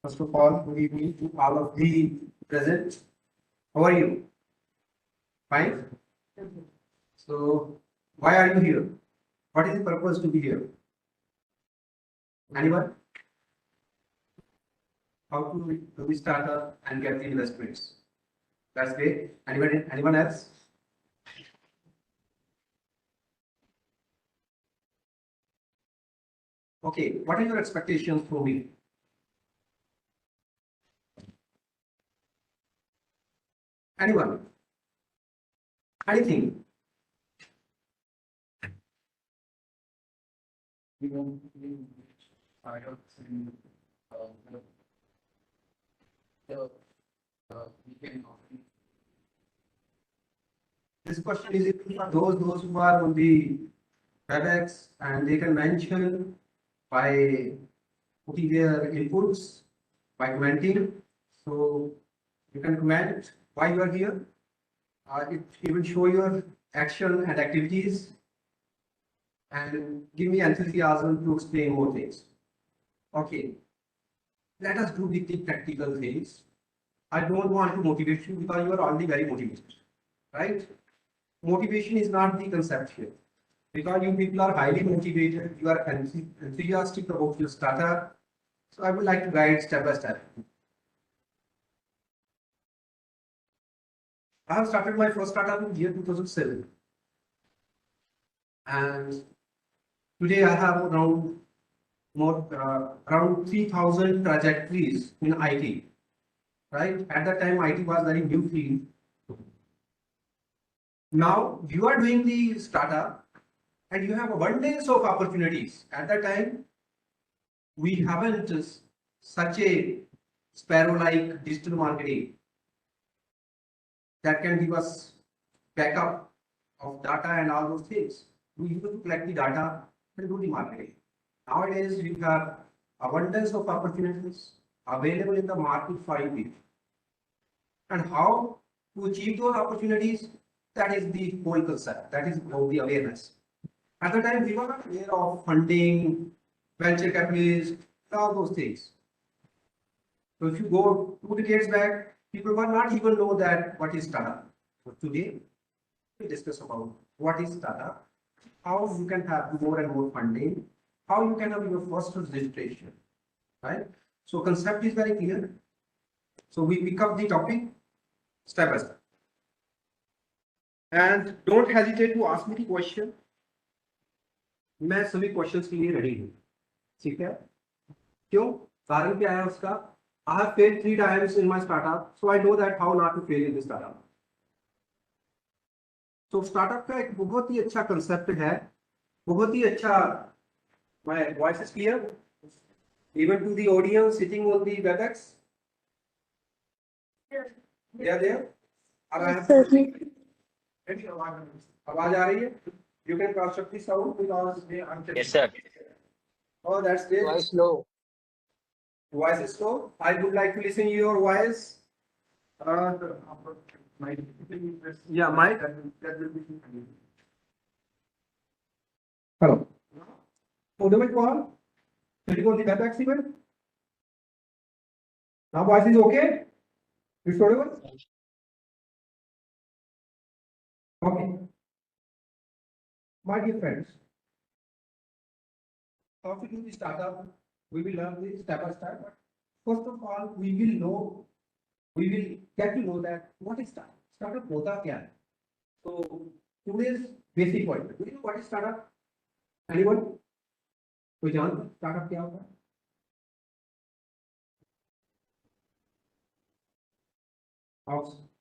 First of all, good evening to all of the present. How are you? Fine. So, why are you here? What is the purpose to be here? Anyone? How to do we start up and get the investments? That's great. Anyone else? Okay, what are your expectations from me? Anyone? Anything? This question is for those who are on the WebEx and they can mention by putting their inputs by commenting. So you can comment why you are here. It will show your action and activities and give me enthusiasm to explain more things. Okay, let us do the practical things. I don't want to motivate you because you are already very motivated, right? Motivation is not the concept here. Because you people are highly motivated, you are enthusiastic about your startup. So I would like to guide step by step. I have started my first startup in year 2007. And today I have around 3,000 trajectories in IT. Right? At that time, IT was very new field. Now you are doing the startup and you have abundance of opportunities. At that time, we haven't such a sparrow-like digital marketing that can give us backup of data and all those things. We used to collect the data and do the marketing. Nowadays, we have abundance of opportunities available in the market for you. And how to achieve those opportunities, that is the whole concept. That is about the awareness. At the time, we were not aware of funding, venture capitalists, all those things. So if you go 2 decades back, people were not even know that what is startup. So today, we discuss about what is startup, how you can have more and more funding, how you can have your first registration, right? So concept is very clear. So we pick up the topic step by step. And don't hesitate to ask me the question. मैं सभी questions के लिए ready हूँ, ठीक है? क्यों? कारण क्या है उसका? I have failed 3 times in my startup, so I know that how not to fail in this startup. So startup का एक बहुत ही अच्छा concept है, बहुत ही अच्छा. My voice is clear, even to the audience sitting on the WebEx. They are there. आवाज आ रही है? You can construct the sound because they are. Yes, sir. Oh, that's great. Voice low. Voice is slow. I would like to listen to your voice. Yeah, mic. Hello. Audible call. Sitting on the WebEx event. Now voice is okay. It's audible. Okay. My dear friends, how to do the startup? We will learn this step by step. But first of all, we will get to know that what is startup. Startup होता क्या है? So today's basic point. Do you know what is startup? Anyone? कोई जानता है startup क्या होता है?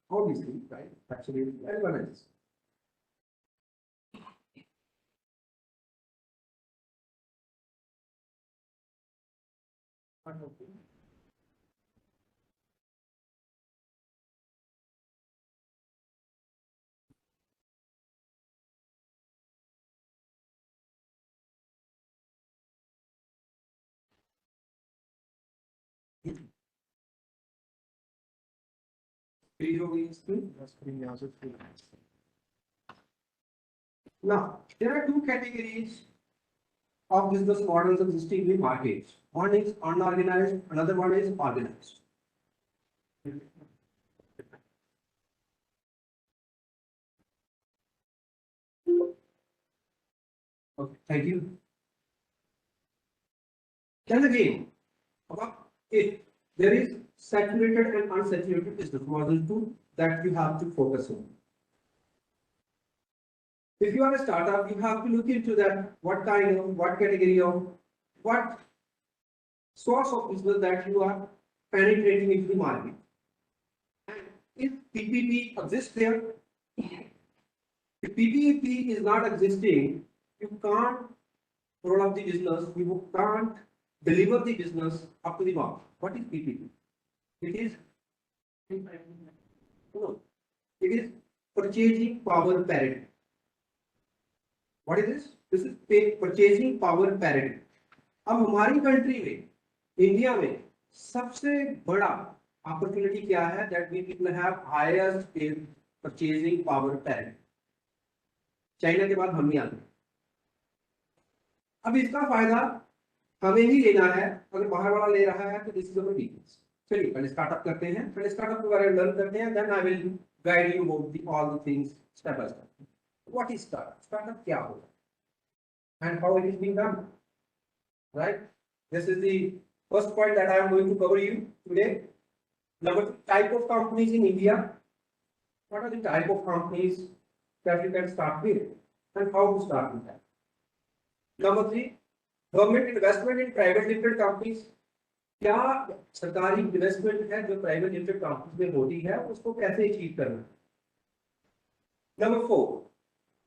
Obviously, right? Actually, everyone else. Now, there are 2 categories of business models existing in markets. One is unorganized, another one is organized. Okay, thank you. Then again, if there is saturated and unsaturated business model too that you have to focus on. If you are a startup, you have to look into that, what kind of, what category of, what source of business that you are penetrating into the market. And if PPP exists there, if PPP is not existing, you can't roll up the business, you can't deliver the business up to the mark. What is PPP? It is no, it is purchasing power parity. What is this? This is purchasing power parity. अब हमारी country में, India में सबसे बड़ा opportunity क्या है? That we people have highest purchasing power parity. China के बाद हम ही आते हैं. अब इसका फायदा हमें ही लेना है. अगर बाहर वाला ले रहा है तो दिस इज अवर वीकनेस. चलिए पहले स्टार्टअप करते हैं, पहले स्टार्टअप के बारे में लर्न करते हैं, then I will guide you about the all the things step by step. What is startup? Startup क्या होगा and how it is being done, right? This is the first point that I am going to cover you today. Number 2, type of companies in India. What are the type of companies that you can start with and how to start with that? Number 3, government investment in private limited companies. क्या सरकारी investment है जो private limited companies में होती है, उसको कैसे achieve करना? Number 4,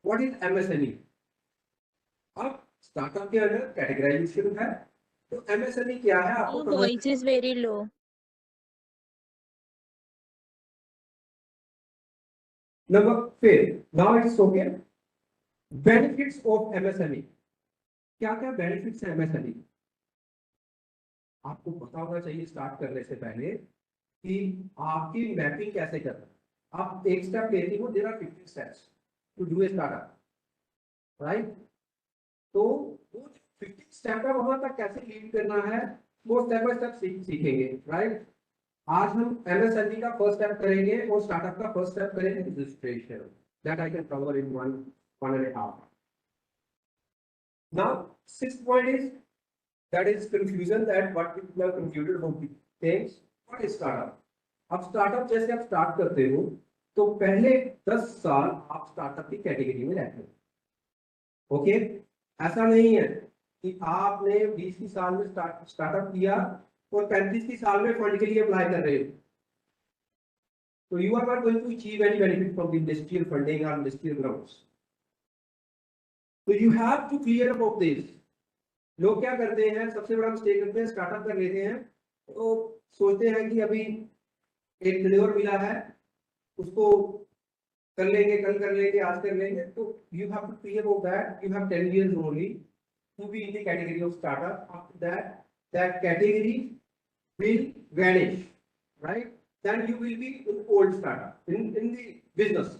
what is MSME? अब स्टार्टअप के अंदर कैटेगराइजेशन है, तो MSME क्या है आपको? Voice is very low. Number 5, now it's okay. Benefits of MSME. क्या क्या बेनिफिट्स है MSME? आपको पता होना चाहिए स्टार्ट करने से पहले कि आपकी मैपिंग कैसे करना. आप एक स्टेप लेते हो, there are 15 steps to do a startup, right? तो वो 15 स्टेप है, वहां तक कैसे लीड करना है वो स्टेप बाय स्टेप सीखेंगे, राइट? आज हम MSME का फर्स्ट स्टेप करेंगे और स्टार्टअप का फर्स्ट स्टेप करेंगे registration. That I can cover in one and a half. Now, 6th point is that is confusion, that what people are confused about the things. What is startup? अब startup जैसे आप start करते हो तो पहले 10 साल आप स्टार्टअप की कैटेगरी में रहते हो. ओके, ऐसा नहीं है कि आपने 20 साल में स्टार्टअप किया और 35 साल में फंड के लिए अप्लाई कर रहे हो. तो you are not going to achieve any benefit from the industrial funding और इंडस्ट्रियल ग्राउंड्स. तो you have to clear about this. लोग क्या करते हैं, सबसे बड़ा मिस्टेक करते हैं, स्टार्टअप कर लेते हैं तो सोचते हैं कि अभी एक डिलीवर मिला है, उसको कर लेंगे, कल कर लेंगे, आज कर लेंगे. तो you have to clear about that. You have 10 years only to be in the category of startup. After that, that category will vanish, right? Then you will be in old startup, in the business,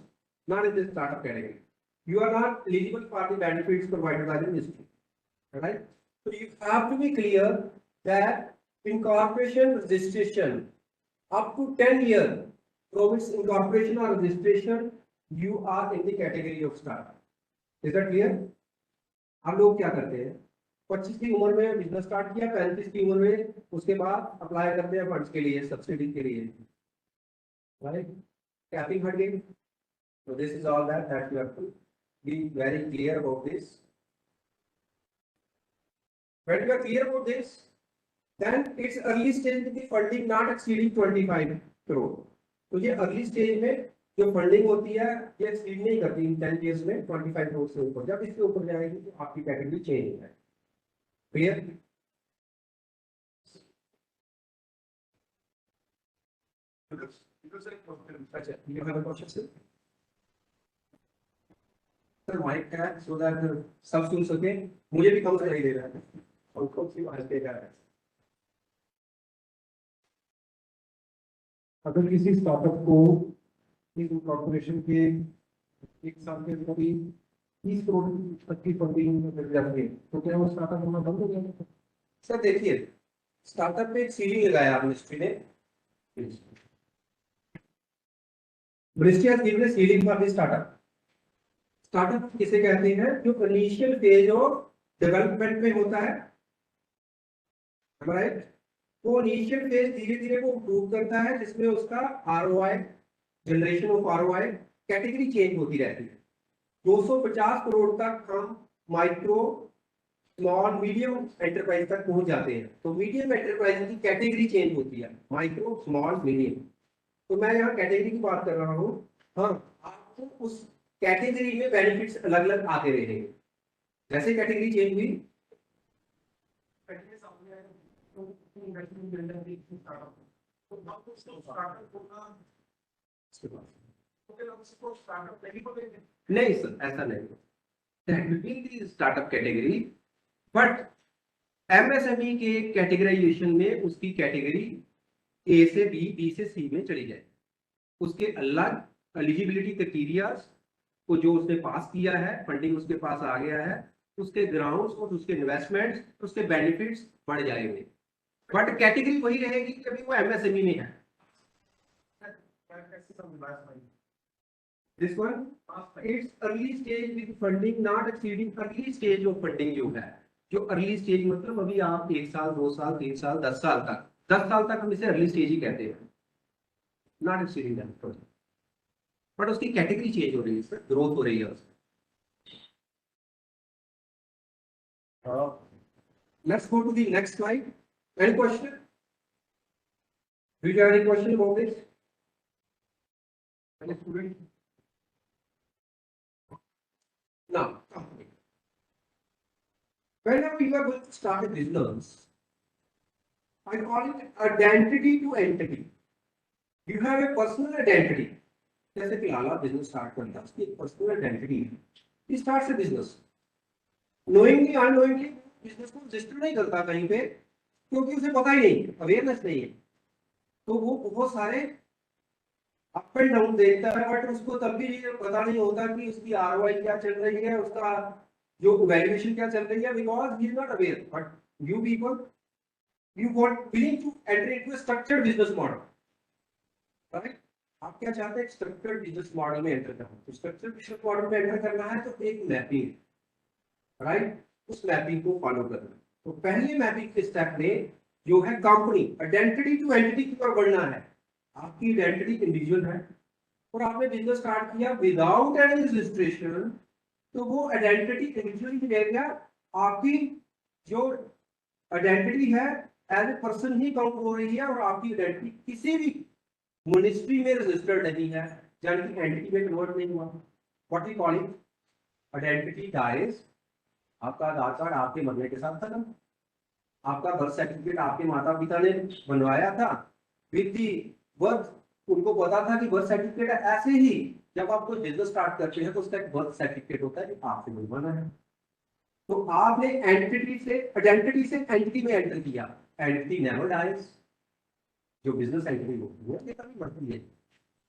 not in the startup category. You are not eligible for the benefits provided by the industry, right? So you have to be clear that incorporation registration up to 10 years from its incorporation or registration, you are in the category of startup. Is that clear? हम लोग क्या करते हैं, 25 की उम्र में business start किया, 35 की उम्र में उसके बाद अप्लाई करते हैं फंड्स के लिए, सब्सिडी के लिए, राइट? कैपिंग हट गई. So this is all that you have to be very clear about this. When you are clear about this, then it's early stage with the funding not exceeding 25 crore. तो ये early stage में जो funding होती है ये exceed नहीं करती इन 10 years में 25 करोड़ से ऊपर. जब इसके ऊपर जाएगी तो आपकी कैटेगरी चेंज हो जाएगी. क्लियर? अच्छा, you have a question, sir? Sir mike है सो दैट सब सुन सके. मुझे भी कम सुनाई दे रहा है और खुद की आवाज दे रहा है. अगर किसी स्टार्टअप को इस कॉर्पोरेशन के 1 साल के अंदर ही 30 करोड़ तक की फंडिंग मिल जाती है तो क्या वो स्टार्टअप होना बंद हो जाएगा? सर देखिए, स्टार्टअप पे एक सीलिंग लगाया मिनिस्ट्री ने, ministry has given a ceiling for this startup. Startup किसे कहते हैं? जो इनिशियल फेज ऑफ डेवलपमेंट में होता है, राइट? वो इनिशियल फेज धीरे धीरे वो इम्प्रूव करता है, जिसमें उसका ROI, generation of ROI, category change होती रहती है। 250 करोड़ तक हम माइक्रो, स्मॉल, मीडियम एंटरप्राइज तक पहुंच जाते हैं। तो मीडियम एंटरप्राइज की कैटेगरी चेंज होती है, माइक्रो, स्मॉल, मीडियम। तो मैं यहाँ कैटेगरी की बात कर रहा हूँ। हाँ, आपको उस कैटेगरी में बेनिफिट्स अलग अलग आते रहेंगे जैसे कैटेगरी चेंज हुई। नहीं सर, ऐसा नहीं, स्टार्टअप कैटेगरी, बट एमएसएमई के कैटेगराइजेशन में उसकी कैटेगरी ए से बी, बी से सी में चली जाए। उसके अलग एलिजिबिलिटी क्राइटेरिया को जो उसने पास किया है, फंडिंग उसके पास आ गया है, उसके ग्राउंड्स और उसके इन्वेस्टमेंट्स, उसके बेनिफिट्स बढ़ जाएंगे, बट कैटेगरी वही रहेगी कि अभी वो एमएसएमई में है। This one, it's early stage with funding not exceeding early stage of funding जो है, जो early stage मतलब अभी आप 1 साल 2 साल 3 साल 10 साल तक, 10 साल तक हम इसे early stage ही कहते हैं, not exceeding that, बट उसकी कैटेगरी चेंज हो रही है, सर ग्रोथ हो रही है उसमें। Let's go to the next slide. Any question? Do you have any question about this? Any student? Now, whenever you are going to start a business, I call it identity to entity. You have a personal identity. जैसे फिलहाल आप business start करते हैं, उसकी एक personal identity है। He starts a business. Knowingly, unknowingly, business को register नहीं करता कहीं पे, क्योंकि उसे पता ही नहीं, अवेयरनेस नहीं है। तो वो बहुत सारे अप एंड डाउन देखता है, बट उसको तब भी पता नहीं होता कि उसकी आरओआई क्या चल रही है, उसका जो वैल्यूएशन क्या चल रही है, because he is not aware. But you people, you want willing to enter into a structured business model, right? आप क्या चाहते हैं? स्ट्रक्चर्ड बिजनेस मॉडल में एंटर करना। तो स्ट्रक्चर्ड बिजनेस मॉडल में एंटर करना है तो एक मैपिंग, राइट? उस मैपिंग को फॉलो करना। तो पहले मैपिंग के स्टेप में जो है कंपनी, आइडेंटिटी टू एंटिटी की ओर बढ़ना है। आपकी आइडेंटिटी इंडिविजुअल है और आपने बिजनेस स्टार्ट किया विदाउट एनी रजिस्ट्रेशन, तो वो आइडेंटिटी इंडिविजुअल की जगह आपकी जो आइडेंटिटी है एज ए पर्सन ही काउंट हो रही है, और आपकी आइडेंटिटी किसी भी मिनिस्ट्री में रजिस्टर्ड नहीं है, यानी कि एंटिटी में कन्वर्ट नहीं हुआ। What we call it? Identity dies. आपका आधार कार्ड आपके मरने के साथ खत्म, आपका बर्थ सर्टिफिकेट आपके माता पिता ने बनवाया था विद दी बर्थ, उनको पता था कि बर्थ सर्टिफिकेट ऐसे ही जब आप कोई बिजनेस स्टार्ट करते हैं तो उसका एक बर्थ सर्टिफिकेट होता है जो आपसे बनवाना है। तो आपने एंटिटी से आइडेंटिटी से एंटिटी में एंटर किया। Entity never dies. जो बिजनेस एंटिटी होती है ये कभी बढ़ती है,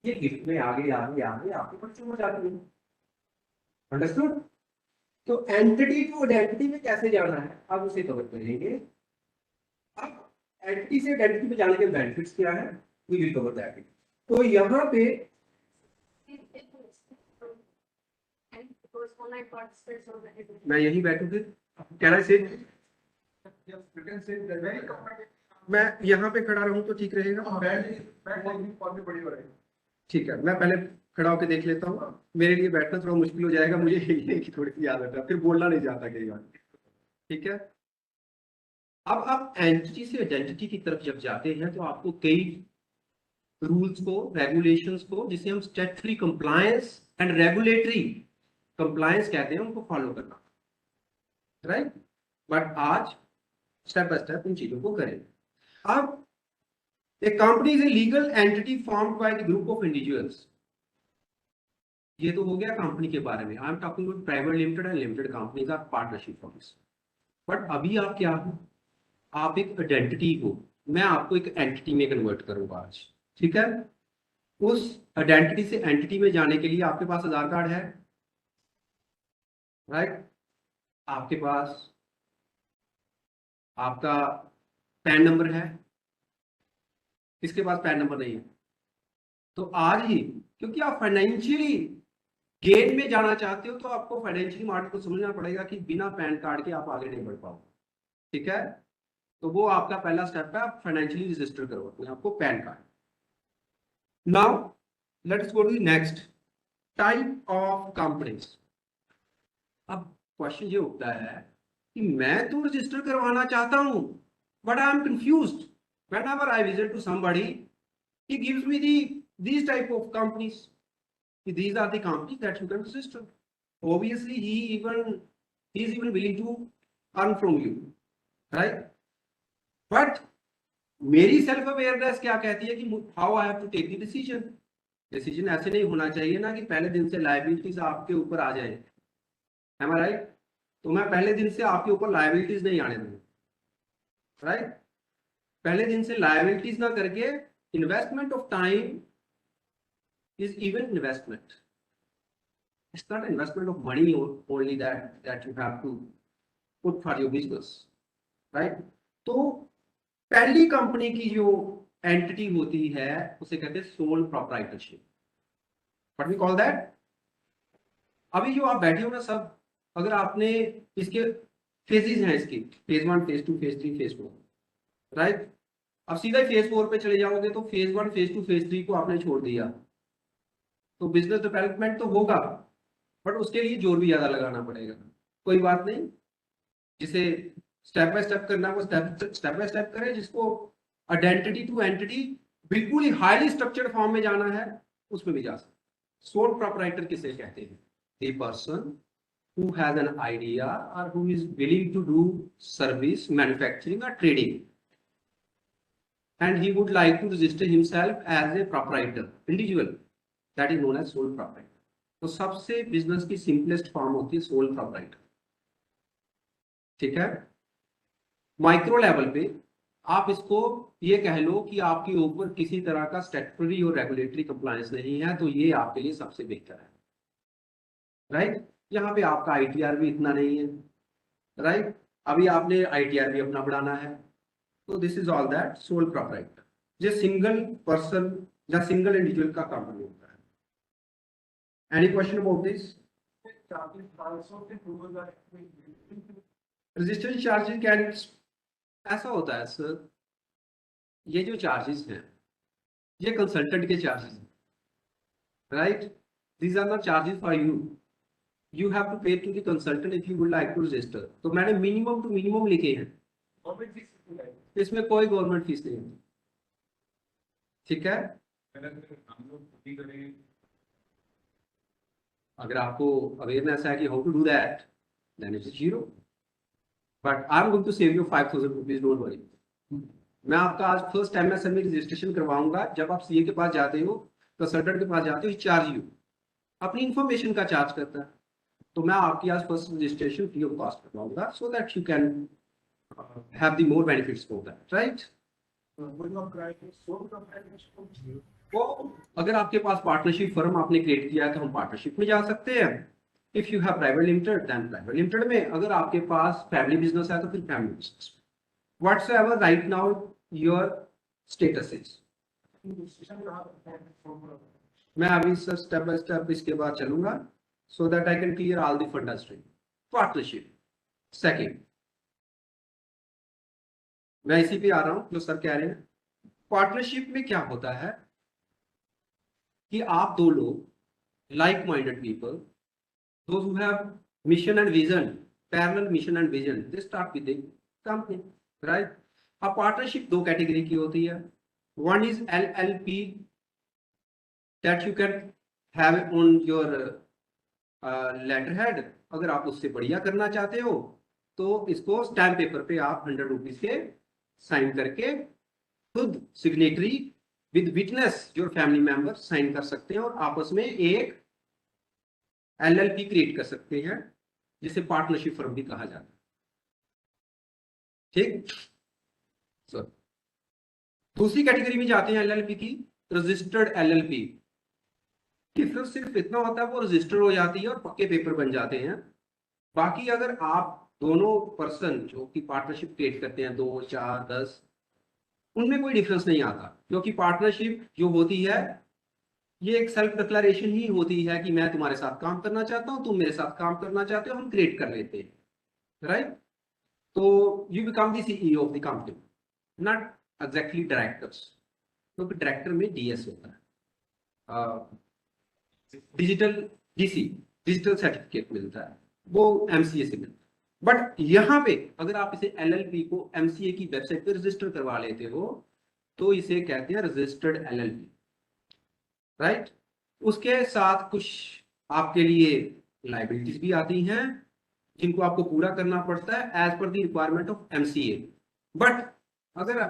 ये गिफ्ट में आगे आगे आगे आपके बच्चों हो जाती है। अंडरस्टूड? तो एंटिटी टू आइडेंटिटी में कैसे जाना है अब उसे कवर करेंगे। अब एंटिटी से आइडेंटिटी में जाने के बेनिफिट्स क्या है, वी विल कवर दैट। तो यहाँ पे मैं यही बैठू फिर, कैन आई सिट? मैं यहाँ पे खड़ा रहूं तो ठीक रहेगा? ठीक है, मैं पहले खड़ा होकर देख लेता हूँ, मेरे लिए बैठना थोड़ा मुश्किल हो जाएगा, मुझे की थोड़ी सी आदत है, फिर बोलना नहीं चाहता कई बार। ठीक है, अब आप एंटिटी से आइडेंटिटी की तरफ जब जाते हैं तो आपको कई रूल्स को, रेगुलेशंस को, जिसे हम statutory compliance and regulatory compliance कहते हैं, उनको फॉलो करना, राइट? बट आज स्टेप बाय स्टेप इन चीजों को करें। अब A company is a legal entity formed by the group of individuals. ये तो हो गया कंपनी के बारे में। I am talking about private limited and limited companies are partnership firms. But अभी आप क्या हो? आप एक आइडेंटिटी हो, मैं आपको एक एंटिटी में कन्वर्ट करूंगा आज, ठीक है? उस आइडेंटिटी से एंटिटी में जाने के लिए आपके पास आधार कार्ड है? राइट। आपके पास आपका पैन नंबर है, किसके पास पैन नंबर नहीं है? तो आज ही, क्योंकि आप फाइनेंशियली गेन में जाना चाहते हो, तो आपको फाइनेंशियली मार्केट को समझना पड़ेगा कि बिना पैन कार्ड के आप आगे नहीं बढ़ पाओ। ठीक है, तो वो आपका पहला स्टेप है, आप फाइनेंशियली रजिस्टर करो अपने आपको PAN card. Now let's go to next type of companies. अब क्वेश्चन ये उठता है कि मैं तो रजिस्टर करवाना चाहता हूं, but I am confused whenever I visit to somebody, he gives me these type of companies. These are the companies that you can register. Obviously, he is even willing to earn from you, right? But मेरी self awareness क्या कहती है कि how I have to take the decision. Decision ऐसे नहीं होना चाहिए ना कि पहले दिन से लायबिलिटीज आपके ऊपर आ जाए, है ना, राइट? तो मैं पहले दिन से आपके ऊपर लायबिलिटीज नहीं आने दूंगा, राइट? पहले दिन से लायबिलिटीज ना करके, investment of time is even investment. It's not investment of money only that you have to put for your business, right? तो पहली कंपनी की जो एंटिटी होती है उसे कहते हैं sole proprietorship. What we call that? अभी जो आप बैठे हो ना सब, अगर आपने इसके फेजेस हैं, इसकी phase 1, phase 2, phase 3, phase 4, right? अब सीधा फेज 4 पे चले जाओगे तो फेज 1, फेज 2, फेज 3 को आपने छोड़ दिया, तो बिजनेस डेवलपमेंट तो होगा, बट उसके लिए जोर भी ज्यादा लगाना पड़ेगा। कोई बात नहीं, जिसे स्टेप बाय स्टेप करना है वो स्टेप बाय स्टेप करे, जिसको आइडेंटिटी टू एंटिटी बिल्कुल ही हाईली स्ट्रक्चर्ड फॉर्म में जाना है उसमें भी जा सकते। सोल प्रोप्राइटर किसे कहते हैं? The person who has an idea or who is willing to do service, manufacturing or trading, and he would like to register himself as a proprietor, individual, that is known as sole proprietor. तो सबसे business की simplest form होती है sole proprietor. ठीक है, micro level पे आप इसको ये कह लो कि आपके ऊपर किसी तरह का स्टैट्यूटरी और रेगुलेटरी कंप्लायंस नहीं है, तो ये आपके लिए सबसे बेहतर है, राइट? यहाँ पे आपका आईटीआर भी इतना नहीं है, राइट? अभी आपने आईटीआर भी अपना बढ़ाना है, तो this is all that sole proprietor, जो सिंगल पर्सन या सिंगल इंडिविजुअल का कंपनी होता है। Any question about this? Registration charges can, ऐसा होता है सर, ये जो चार्जेस हैं ये कंसल्टेंट के चार्जेस हैं, right? These are not charges for you, you have to pay to the consultant if you would like to register. तो मैंने मिनिमम टू मिनिमम लिखे हैं, इसमें कोई गवर्नमेंट फीस नहीं है। ठीक है, अगर आपको अवेयरनेस है कि how to do that, then it is 0, but I am going to save you 5000 rupees, don't worry. मैं आपका आज फर्स्ट एमएसएमई रजिस्ट्रेशन करवाऊंगा। जब आप सीए के पास जाते हो, कंसल्टेंट के पास जाते हो, चार्ज यू अपनी इंफॉर्मेशन का चार्ज करता है, तो मैं आपकी आज first registration free of cost करवाऊंगा, so that you can have the more benefits for that, right? वो अगर आपके पास पार्टनरशिप फर्म आपने क्रिएट किया है तो हम पार्टनरशिप में जा सकते हैं। If you have private limited then private limited में, अगर आपके पास फैमिली बिजनेस है तो फिर फैमिली बिजनेस में। Whatsoever right now your status is. मैं अभी सर स्टेप बाय स्टेप इसके बाद चलूंगा, so that I can clear all the funda stream. Partnership. Second, मैं इसी पे आ रहा हूं जो सर कह रहे हैं। पार्टनरशिप में क्या होता है कि आप दो लोग like minded people, those who have mission and vision, parallel mission and vision, they start with the company, right? अब पार्टनरशिप दो कैटेगरी की होती है। One is LLP that you can have on your letter head. अगर आप उससे बढ़िया करना चाहते हो तो इसको स्टैम्प पेपर पे आप 100 रुपीज के साइन करके खुद signatory with witness your family member sign कर सकते हैं और आपस में एक एलएलपी क्रिएट कर सकते हैं, जिसे पार्टनरशिप फर्म भी कहा जाता है। ठीक, सर दूसरी कैटेगरी में जाते हैं एलएलपी की, रजिस्टर्ड एलएलपी, कि फिर सिर्फ इतना होता है वो रजिस्टर हो जाती है और पक्के पेपर बन जाते हैं, बाकी अगर आप दोनों पर्सन जो कि पार्टनरशिप क्रिएट करते हैं, 2, 4, 10, उनमें कोई डिफरेंस नहीं आता, क्योंकि पार्टनरशिप जो होती है ये एक सेल्फ डिक्लेरेशन ही होती है कि मैं तुम्हारे साथ काम करना चाहता हूँ, तुम मेरे साथ काम करना चाहते हो, हम क्रिएट कर लेते हैं, राइट। तो you become the CEO of the company, not exactly directors, क्योंकि डायरेक्टर में डीएस होता है, डिजिटल डीसी, डिजिटल सर्टिफिकेट मिलता है, वो एमसीए से मिलता है। बट यहाँ पे अगर आप इसे एलएलपी को एमसीए की वेबसाइट पे रजिस्टर करवा लेते हो तो इसे कहते हैं रजिस्टर्ड एलएलपी, राइट। उसके साथ कुछ आपके लिए लाइबिलिटीज भी आती हैं जिनको आपको पूरा करना पड़ता है as per the requirement of MCA. But अगर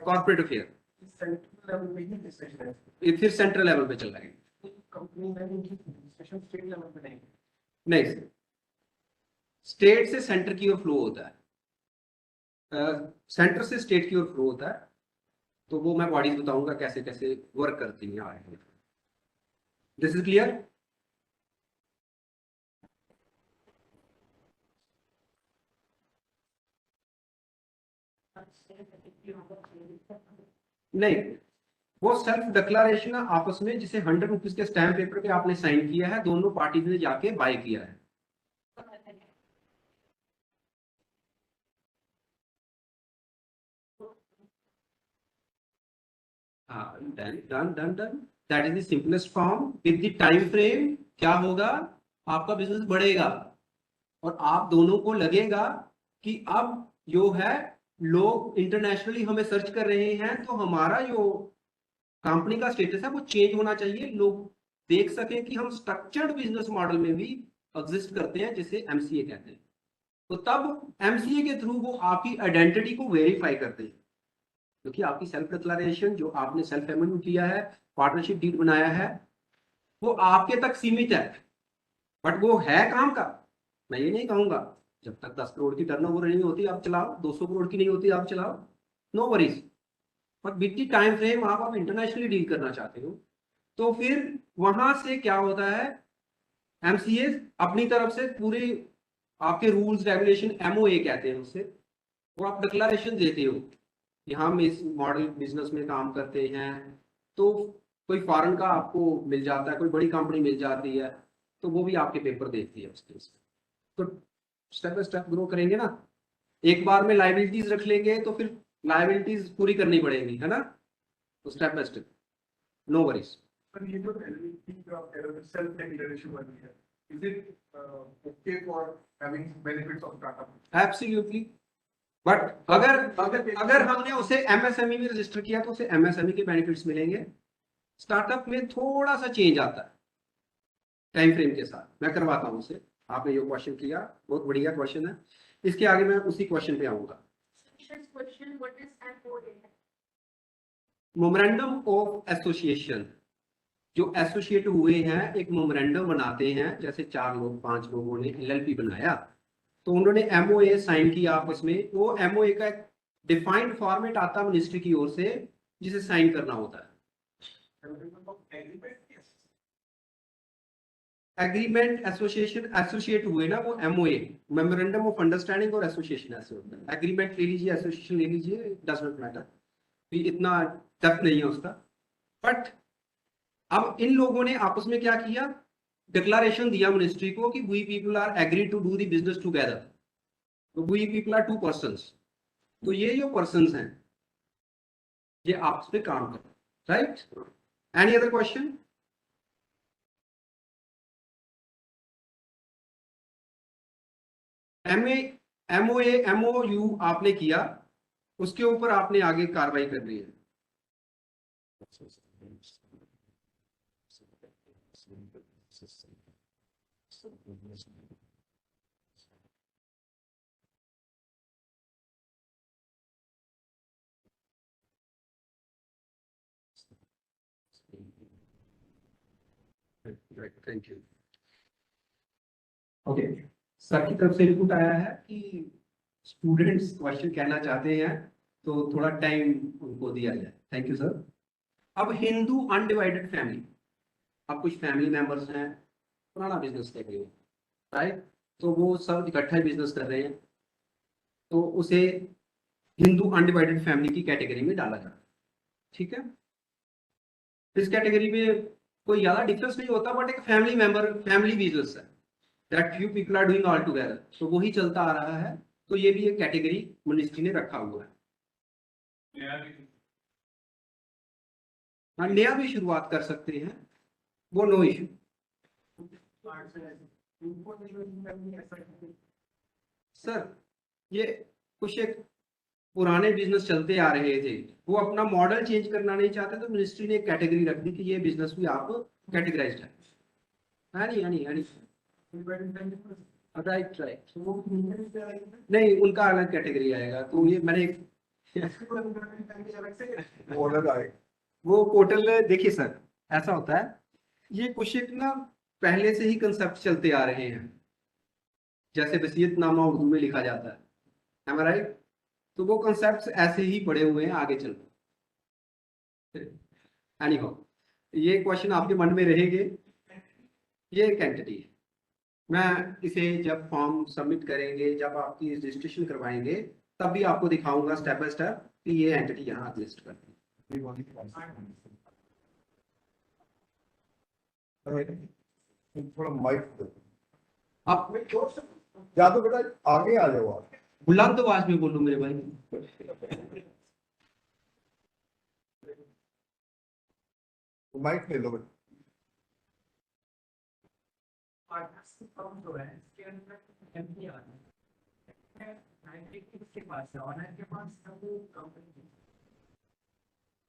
कॉर्पोरेट अफेयर फिर सेंट्रल लेवल पे चल रहा है, नहीं, स्टेट से सेंटर की ओर फ्लो होता है, सेंटर से स्टेट की ओर फ्लो होता है, तो वो मैं बॉडीज बताऊंगा कैसे कैसे वर्क करती हैं। This is clear. नहीं, वो सेल्फ डिक्लेरेशन आपस में, जिसे 100 रुपीज के स्टैम्प पेपर पे आपने साइन किया है, दोनों पार्टीज ने जाके बाय किया है। हाँ, done done done done, that is the simplest form with the time frame. क्या होगा, आपका बिजनेस बढ़ेगा और आप दोनों को लगेगा कि अब जो है लोग इंटरनेशनली हमें सर्च कर रहे हैं, तो हमारा जो कंपनी का स्टेटस है वो चेंज होना चाहिए, लोग देख सकें कि हम स्ट्रक्चर्ड बिजनेस मॉडल में भी एग्जिस्ट करते हैं, जिसे एमसीए कहते हैं। तो तब एमसीए के थ्रू वो आपकी आइडेंटिटी को वेरीफाई करते हैं, क्योंकि आपकी सेल्फ डिक्लेरेशन जो आपने सेल्फ एमओयू किया है, पार्टनरशिप डीड बनाया है, वो आपके तक सीमित है। बट वो है काम का, मैं ये नहीं कहूंगा जब तक 10 करोड़ की टर्नओवर नहीं होती आप चलाओ, 200 करोड़ की नहीं होती आप चलाओ, no worries. But with time frame आप इंटरनेशनली डील करना चाहते हो, तो फिर वहां से क्या होता है, एमसीए अपनी तरफ से पूरे आपके रूल्स रेगुलेशन, एमओए कहते हैं उससे, वो आप डिक्लेरेशन देते हो कि हम इस मॉडल बिजनेस में काम करते हैं। तो कोई फॉरेन का आपको मिल जाता है, कोई बड़ी कंपनी मिल जाती है, तो वो भी आपके पेपर देखती है उसके। तो स्टेप बाय स्टेप ग्रो करेंगे ना, एक बार में लाइबिलिटीज रख लेंगे तो फिर लाइबिलिटीज पूरी करनी पड़ेगी, है ना। तो step by step, no worries. ये जो सेल्फ डिक्लेरेशन वाली है, is it okay for having benefits of startup? Absolutely. But अगर अगर अगर हमने उसे एमएसएमई में रजिस्टर किया तो उसे एमएसएमई के बेनिफिट्स मिलेंगे। स्टार्टअप में थोड़ा सा चेंज आता है टाइम फ्रेम के साथ, मैं करवाता हूँ उसे। आपने जो क्वेश्चन किया बहुत बढ़िया क्वेश्चन है, इसके आगे मैं उसी क्वेश्चन पे आऊंगा। मेमोरेंडम ऑफ एसोसिएशन, जो एसोसिएट हुए हैं एक मेमोरेंडम बनाते हैं, जैसे 4 लोग 5 लोगों ने एलएलपी बनाया, तो उन्होंने एमओए साइन किया आपस में। वो एमओए का एक डिफाइंड फॉर्मेट आता है मिनिस्ट्री की ओर से, जिसे साइन करना होता है। एग्रीमेंट, एसोसिएशन, एसोसिएट हुए ना, वो एमओए, मेमोरेंडम ऑफ अंडरस्टैंडिंग और एसोसिएशन ऐसे होता है। एग्रीमेंट ले लीजिए, एसोसिएशन ले लीजिए, डज नॉट मैटर, इतना टफ नहीं है उसका। बट अब इन लोगों ने आपस में क्या किया, डिक्लेरेशन दिया मिनिस्ट्री को कि we people are agree to do the business together. तो वी पीपल आर 2 पर्सन्स, तो ये जो पर्सन्स हैं ये आपस में काम कर, right. Any other question? MOA MOU आपने किया, उसके ऊपर आपने आगे कार्रवाई कर रही है। Thank you. ओके, सर की तरफ से इनपुट आया है कि स्टूडेंट्स क्वेश्चन कहना चाहते हैं, तो थोड़ा टाइम उनको दिया जाए। Thank you sir. अब हिंदू अनडिवाइडेड फैमिली, अब कुछ फैमिली मेंबर्स हैं, पुराना बिजनेस कर रहे हो, राइट, तो वो सब इकट्ठा बिजनेस कर रहे हैं, तो उसे हिंदू अनडिवाइडेड फैमिली की कैटेगरी में डाला जाता है। ठीक है, इस कैटेगरी में कोई ज्यादा डिफरेंस नहीं होता, बट एक फैमिली मेंबर फैमिली बिजनेस है that you people are doing all together, तो वही चलता आ रहा है। तो ये भी एक कैटेगरी मिनिस्ट्री ने रखा हुआ है। हाँ, नया भी शुरुआत कर सकते हैं, वो नो इशू। सर ये कुछ एक पुराने बिजनेस चलते आ रहे थे, वो अपना मॉडल चेंज करना नहीं चाहते, तो मिनिस्ट्री ने एक कैटेगरी रख दी कि ये बिजनेस भी आप कैटेगराइज्ड है। राइट राइट, नहीं उनका अलग कैटेगरी आएगा, तो ये मैंने वो पोर्टल देखिए सर, ऐसा होता है, ये कुछ एक ना पहले से ही कंसेप्ट चलते आ रहे हैं, जैसे वसीयतनामा उर्दू में लिखा जाता है, am I right? तो वो कंसेप्ट ऐसे ही पड़े हुए हैं आगे चल। एनीहाउ, ये क्वेश्चन आपके मन में रहेंगे। ये एक एंटिटी है, मैं इसे जब फॉर्म सबमिट करेंगे, जब आपकी रजिस्ट्रेशन करवाएंगे, तब भी आपको दिखाऊंगा स्टेप बाय स्टेप कि ये एंटिटी यहाँ लिस्ट करती है। थोड़ा माइक आप या तो बेटा आगे आ जाओ आप। बुलंद आवाज में बोलो मेरे भाई। माइक ले लो बेटा।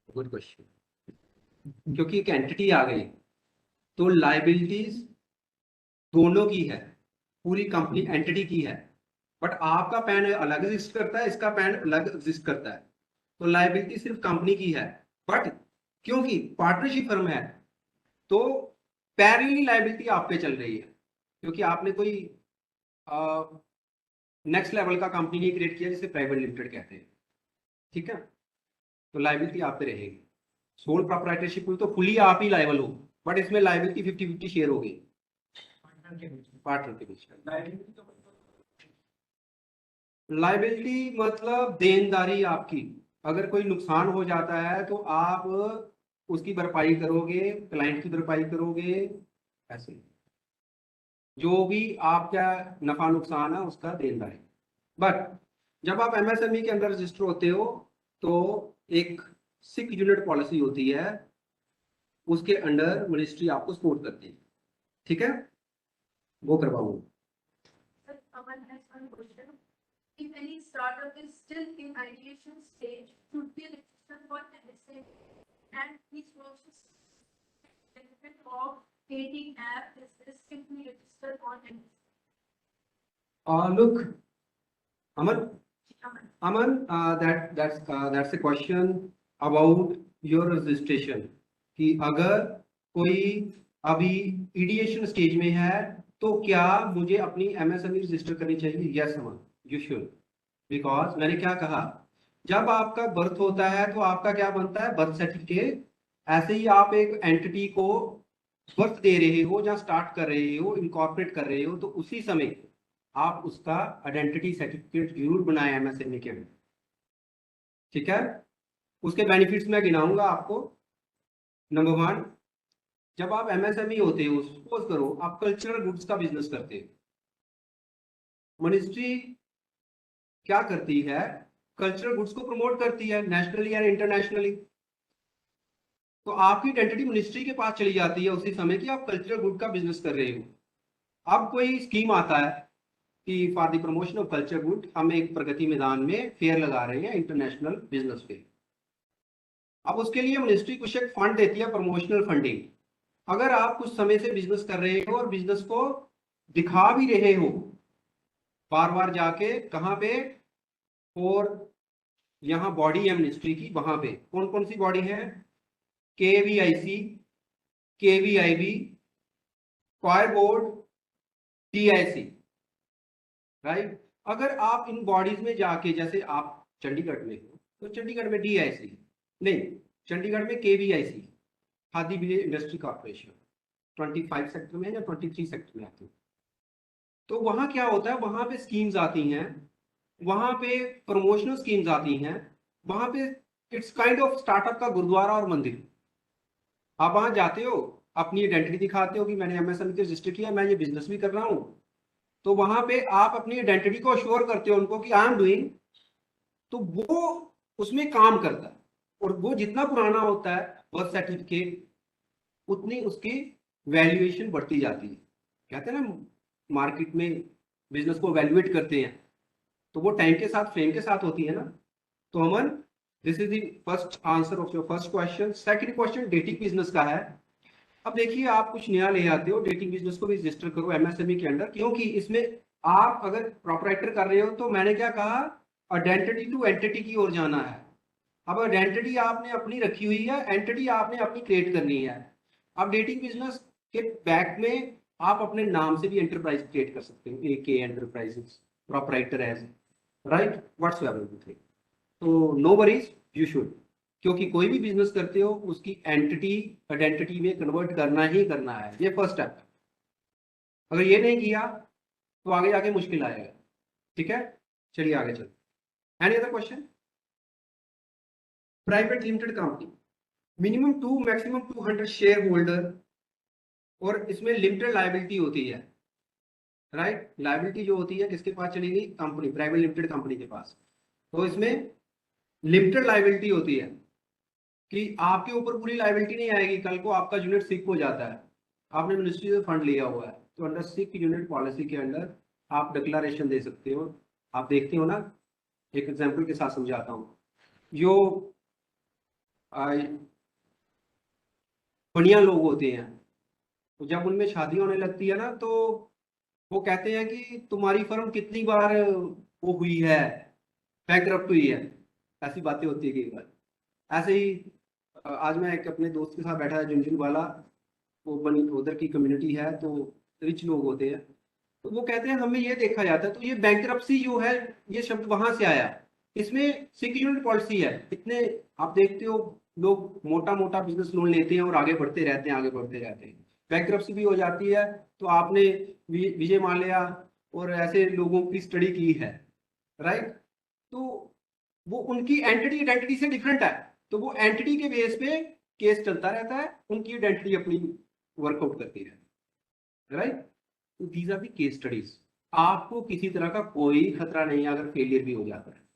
गुड क्वेश्चन, क्योंकि एक एंटिटी आ गई तो लाइबिलिटीज दोनों की है, पूरी कंपनी एंटिटी की है, बट आपका पैन अलग एग्जिस्ट करता है, इसका पैन अलग एग्जिस्ट करता है, तो लाइबिलिटी सिर्फ कंपनी की है। बट क्योंकि पार्टनरशिप फर्म है तो पैरेलली लाइबिलिटी आप पे चल रही है, क्योंकि आपने कोई नेक्स्ट लेवल का कंपनी नहीं क्रिएट किया जिसे प्राइवेट लिमिटेड कहते हैं। ठीक है, तो लाइबिलिटी आप पे रहेगी। सोल प्रोप्राइटरशिप तो फुली आप ही लाइबल हो, बट इसमें लाइबिलिटी 50-50 शेयर होगी पार्टनर के बीच। लाइबिलिटी मतलब देनदारी आपकी, अगर कोई नुकसान हो जाता है तो आप उसकी भरपाई करोगे, क्लाइंट की भरपाई करोगे, ऐसे जो भी आपका नफा नुकसान है उसका देनदारी। बट जब आप एमएसएमई के अंदर रजिस्टर होते हो तो एक सिक यूनिट पॉलिसी होती है, उसके अंडर मिनिस्ट्री आपको सपोर्ट करती है। ठीक है, वो करवाऊंगा। If any startup is still in ideation stage, should be registered for MSME, and which versions benefit of dating app is this simply registered on MSME? Look, Aman, that's a question about your registration, कि अगर कोई अभी इडिएशन stage में है तो क्या मुझे अपनी एमएसएमई रजिस्टर करनी चाहिए? Yes Aman, you should, because मैंने क्या कहा, जब आपका बर्थ होता है तो आपका क्या बनता है? Birth certificate. ऐसे ही आप एक एंटिटी को बर्थ दे रहे हो, जहाँ स्टार्ट कर रहे हो, इनकॉर्पोरेट कर रहे हो, तो उसी समय आप उसका आइडेंटिटी सर्टिफिकेट जरूर बनाए एमएसएमई के अंदर। ठीक है, उसके बेनिफिट्स मैं गिनाऊंगा आपको। नंबर 1, जब आप एमएसएमई होते हो, सपोज करो आप कल्चरल गुड्स का बिजनेस करते हो, मिनिस्ट्री क्या करती है? कल्चरल गुड्स को प्रमोट करती है नेशनली या इंटरनेशनली, तो आपकी आइडेंटिटी मिनिस्ट्री के पास चली जाती है उसी समय कि आप कल्चरल गुड का बिजनेस कर रहे हो। अब कोई स्कीम आता है कि for the promotion of culture good हम एक प्रगति मैदान में फेयर लगा रहे हैं इंटरनेशनल बिजनेस पे। अब उसके लिए मिनिस्ट्री कुछ एक फंड देती है, प्रमोशनल फंडिंग। अगर आप कुछ समय से बिजनेस कर रहे हो और बिजनेस को दिखा भी रहे हो बार बार जाके, कहाँ पे? और यहाँ बॉडी है मिनिस्ट्री की, वहां पे कौन कौन सी बॉडी है? KVIC, KVIB, coir board, TIC, right. अगर आप इन बॉडीज में जाके, जैसे आप चंडीगढ़ में हो तो चंडीगढ़ में DIC नहीं, चंडीगढ़ में KVIC, khadi village industry corporation 25 sector में या 23 सेक्टर में आती है। तो वहां क्या होता है, वहां पे स्कीम्स आती हैं, वहां पे प्रमोशनल स्कीम्स आती हैं, वहां पे इट्स काइंड ऑफ स्टार्टअप का गुरुद्वारा और मंदिर। आप वहां जाते हो, अपनी आइडेंटिटी दिखाते हो कि मैंने एमएसएमई रजिस्टर किया, मैं ये बिजनेस भी कर रहा हूँ, तो वहां पे आप अपनी आइडेंटिटी को अश्योर करते हो उनको कि आई एम डूइंग, तो वो उसमें काम करता है। और वो जितना पुराना होता है बर्थ सर्टिफिकेट, उतनी उसकी वैल्यूएशन बढ़ती जाती है। कहते हैं ना, मार्केट में बिजनेस को वैल्यूएट करते हैं, तो वो टाइम के साथ, फ्रेम के साथ होती है ना। तो Aman, this is the first answer of your first question. Second question dating business का है। अब देखिए, आप कुछ नया ले आते हो, डेटिंग बिजनेस को भी रजिस्टर करो एमएसएमई के अंडर, क्योंकि इसमें आप अगर प्रोपराइटर कर रहे हो तो मैंने क्या कहा, आइडेंटिटी टू एंटिटी की ओर जाना है। अब आइडेंटिटी आपने अपनी रखी हुई है, एंटिटी आपने अपनी क्रिएट करनी है। अब डेटिंग बिजनेस के बैक में आप अपने नाम से भी एंटरप्राइज क्रिएट कर सकते हो, AK enterprises, proprietor as, right, whatsoever everything. तो नो वरीज, यू शुड, क्योंकि कोई भी बिजनेस करते हो उसकी एंटिटी आइडेंटिटी में कन्वर्ट करना ही करना है, ये फर्स्ट स्टेप। अगर ये नहीं किया तो आगे जाके मुश्किल आएगा। ठीक है, चलिए आगे चलते। Any other question? Private limited company, minimum 2 maximum 200 share holder, और इसमें लिमिटेड लायबिलिटी होती है, राइट। लायबिलिटी जो होती है किसके पास चली गई, कंपनी, प्राइवेट लिमिटेड कंपनी के पास। तो इसमें लिमिटेड लायबिलिटी होती है कि आपके ऊपर पूरी लायबिलिटी नहीं आएगी। कल को आपका यूनिट सिक हो जाता है, आपने मिनिस्ट्री से फंड लिया हुआ है, तो अंडर सिक यूनिट पॉलिसी के अंडर आप डिक्लेरेशन दे सकते हो। आप देखते हो ना, एक एग्जांपल के साथ समझाता हूँ। जो बढ़िया लोग होते हैं, तो जब उनमें शादी होने लगती है ना, तो वो कहते हैं कि तुम्हारी फर्म कितनी बार वो हुई है, बैंकरप्ट हुई है, ऐसी बातें होती है कई बार। ऐसे ही आज मैं एक अपने दोस्त के साथ बैठा है, झुंझुनू वाला, वो बनी उधर की कम्युनिटी है, तो रिच लोग होते हैं, तो वो कहते हैं हमें ये देखा जाता है, तो ये बैंकरप्सी जो है, ये शब्द वहां से आया। इसमें सिक्योरिटी पॉलिसी है। इतने आप देखते हो, लोग मोटा मोटा बिजनेस लोन लेते हैं और आगे बढ़ते रहते हैं, आगे बढ़ते रहते हैं। बैंकरप्सी भी हो जाती है, तो आपने विजय माल्या और ऐसे लोगों की स्टडी की है, राइट। तो वो उनकी एंटिटी आइडेंटिटी से डिफरेंट है, तो वो एंटिटी के बेस पे केस चलता रहता है, उनकी आइडेंटिटी अपनी वर्कआउट करती है, राइट। तो these are the case studies. आपको किसी तरह का कोई खतरा नहीं है अगर फेलियर भी हो जाता है।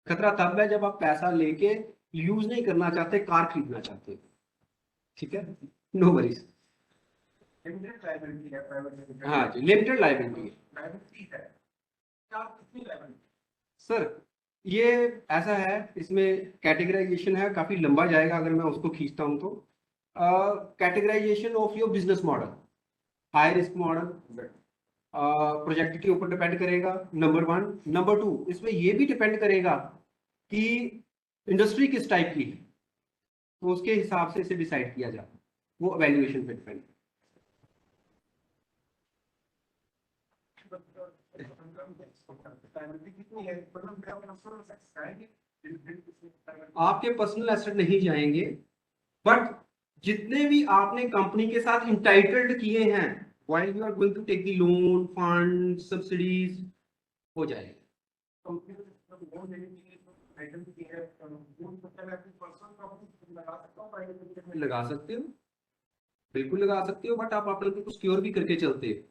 खतरा तब है जब आप पैसा लेके यूज नहीं करना चाहते, कार खरीदना चाहते हो। ठीक है, नो वरीज। लिमिटेड लायबिलिटी है प्राइवेट लिमिटेड। हाँ जी, लिमिटेड लायबिलिटी है लायबिलिटी है क्या, कितनी लायबिलिटी? सर। ये ऐसा है, इसमें कैटेगराइजेशन है, काफी लंबा जाएगा अगर मैं उसको खींचता हूं तो। Categorization of your business model, high risk model, project के ऊपर डिपेंड करेगा, नंबर 1। नंबर 2, इसमें ये भी डिपेंड करेगा कि इंडस्ट्री किस टाइप की है, तो उसके हिसाब से इसे डिसाइड किया जाता है, वो वैल्यूएशन पे डिपेंड। लायबिलिटी कितनी है, मतलब मेरा पर्सनल एसेट्स है कि आपके पर्सनल एसेट नहीं जाएंगे, बट जितने भी आपने कंपनी के साथ इंटाइटल्ड किए हैं while you are going to take the loan, fund, subsidies, हो जाएगा। कंपनी को लोन लेने के लिए आइडेंटिटी है, लोन करता है अपनी पर्सनल प्रॉपर्टी लगा सकता हूं प्राइवेट लिमिटेड में। लगा सकते हो, बिल्कुल लगा सकते हो, बट आप अपने को सिक्योर भी करके चलते हो।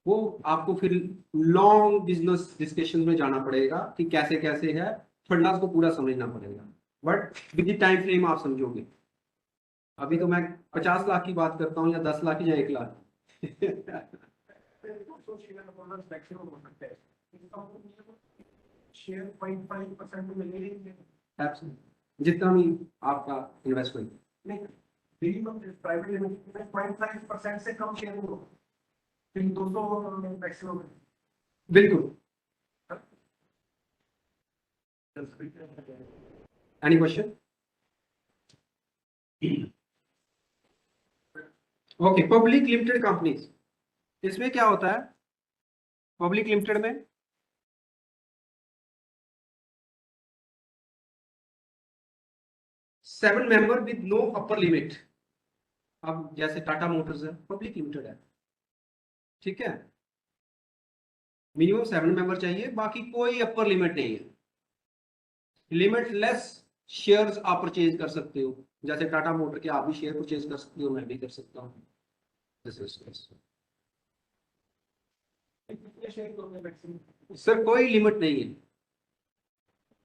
वो आपको फिर लॉन्ग बिजनेस डिस्कशन में जाना पड़ेगा कि कैसे कैसे है, फंडास को पूरा समझना पड़ेगा, but with the time frame आप समझोगे। अभी तो मैं 50 लाख की बात करता हूँ, या 10 लाख या 1 लाख। मैक्सिमम हो सकता है, शेयर 0.5% में मिलेंगे जितना भी आपका इन्वेस्टमेंट, नहीं, मिनिमम प्राइवेट लिमिटेड में 0.5% से कम शेयर हो, फिर 200 मैक्सिमम। बिल्कुल। Any question? Okay, public limited companies, इसमें क्या होता है पब्लिक लिमिटेड में? Seven member with no upper limit. अब जैसे टाटा मोटर्स है, पब्लिक लिमिटेड है, ठीक है, मिनिमम 7 मेंबर चाहिए, बाकी कोई अपर लिमिट नहीं है। लिमिटलेस शेयर्स आप परचेज कर सकते हो, जैसे टाटा मोटर के आप भी शेयर परचेज कर सकते हो, मैं भी कर सकता हूँ। सर कोई लिमिट नहीं है,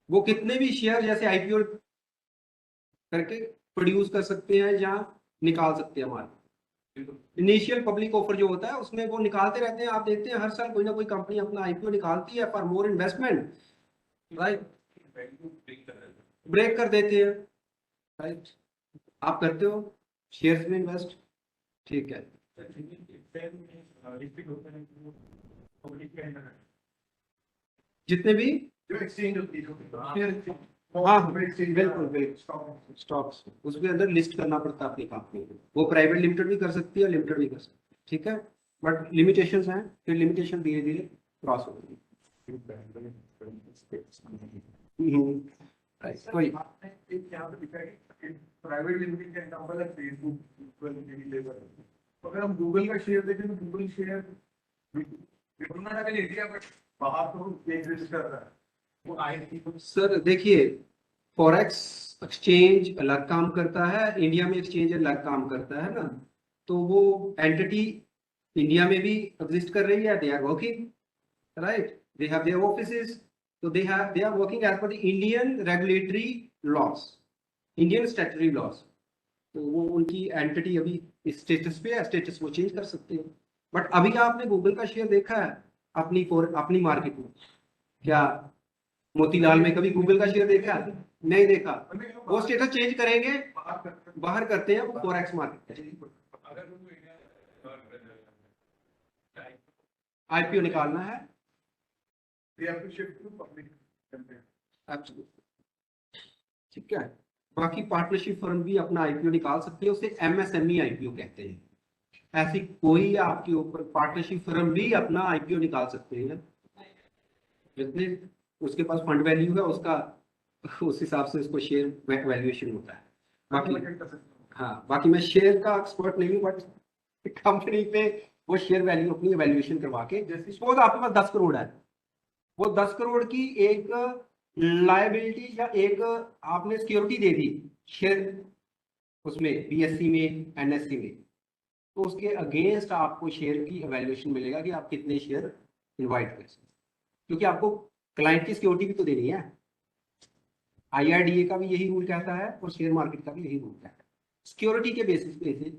वो कितने भी शेयर जैसे आईपीओ करके प्रोड्यूस कर सकते हैं या निकाल सकते हैं। हमारे इनिशियल पब्लिक ऑफर जो होता है उसमें वो निकालते रहते हैं, आप देखते हैं हर साल कोई ना कोई कंपनी अपना आईपीओ निकालती है for more investment, right, break कर देते हैं, राइट। आप करते हो शेयर्स में इन्वेस्ट, ठीक है। जितने भी जो एक्सचेंज होती है, हाँ बिल्कुल बिल्कुल स्टॉक्स उसके अंदर लिस्ट करना पड़ता है अपनी कंपनी को, वो प्राइवेट लिमिटेड भी कर सकती है, लिमिटेड भी कर सकती है, ठीक है, बट लिमिटेशंस हैं, फिर लिमिटेशन धीरे धीरे क्रॉस होगी। कोई प्राइवेट लिमिटेड का एग्जांपल है फेसबुक, गूगल, अगर हम गूगल का शेयर देखें तो Google share Karnataka in India but बाहर तो एग्जिस्ट कर रहा है, वो आई सर देखिए, फॉरेक्स एक्सचेंज अलग काम करता है, इंडिया में एक्सचेंज अलग काम करता है ना, तो वो एंटिटी इंडिया में भी एग्जिस्ट कर रही है, they are working, right, they have their offices, तो they are working as per the Indian regulatory laws, Indian statutory laws, तो वो उनकी एंटिटी अभी इस स्टेटस पे है, स्टेटस वो चेंज कर सकते हैं। बट अभी आपने गूगल का शेयर देखा है अपनी मार्केट में? क्या मोतीलाल में कभी गूगल का शेयर देखा? नहीं देखा। वो स्टेटस चेंज करेंगे, बाहर करते हैं वो फॉरेक्स मार्केट, आईपीओ निकालना है, ठीक है। बाकी पार्टनरशिप फर्म भी अपना आईपीओ निकाल सकती है, उसे एमएसएमई आईपीओ कहते हैं। ऐसी कोई आपके ऊपर पार्टनरशिप फर्म भी अपना आईपीओ निकाल सकते हैं, जितने उसके पास फंड वैल्यू है उसका उस हिसाब से उसको शेयर वैल्यूएशन होता है। बाकी हाँ, बाकी मैं शेयर का एक्सपर्ट नहीं हूँ, बट कंपनी पे वो शेयर वैल्यू अपनी वैल्यूएशन करवा के, जैसे सपोज आपके पास 10 करोड़ है, वो 10 करोड़ की एक लायबिलिटी या एक आपने सिक्योरिटी दे दी शेयर उसमें बीएससी में एनएससी में, तो उसके अगेंस्ट आपको शेयर की वैल्यूएशन मिलेगा कि आप कितने शेयर इनवाइट कर सकते, क्योंकि आपको क्लाइंट की सिक्योरिटी भी तो देनी है। आईआरडीए का भी यही रूल कहता है और शेयर मार्केट का भी यही रूल कहता है, सिक्योरिटी के बेसिस पे इसे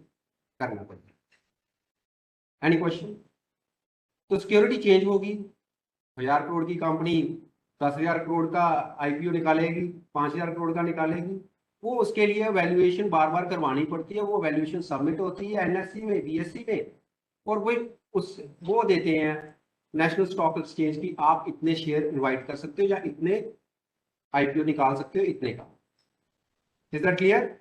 करना पड़ेगा। Any question? तो सिक्योरिटी चेंज होगी, 1000 करोड़ की कंपनी 10,000 करोड़ का आईपीओ निकालेगी, 5,000 करोड़ का निकालेगी, वो उसके लिए वैल्यूएशन बार बार करवानी पड़ती है, वो वैल्यूएशन सबमिट होती है एनएससी में, बीएससी में, और वो देते हैं नेशनल स्टॉक एक्सचेंज की, आप इतने शेयर इनवाइट कर सकते हो या इतने आईपीओ निकाल सकते हो इतने का। Is that clear?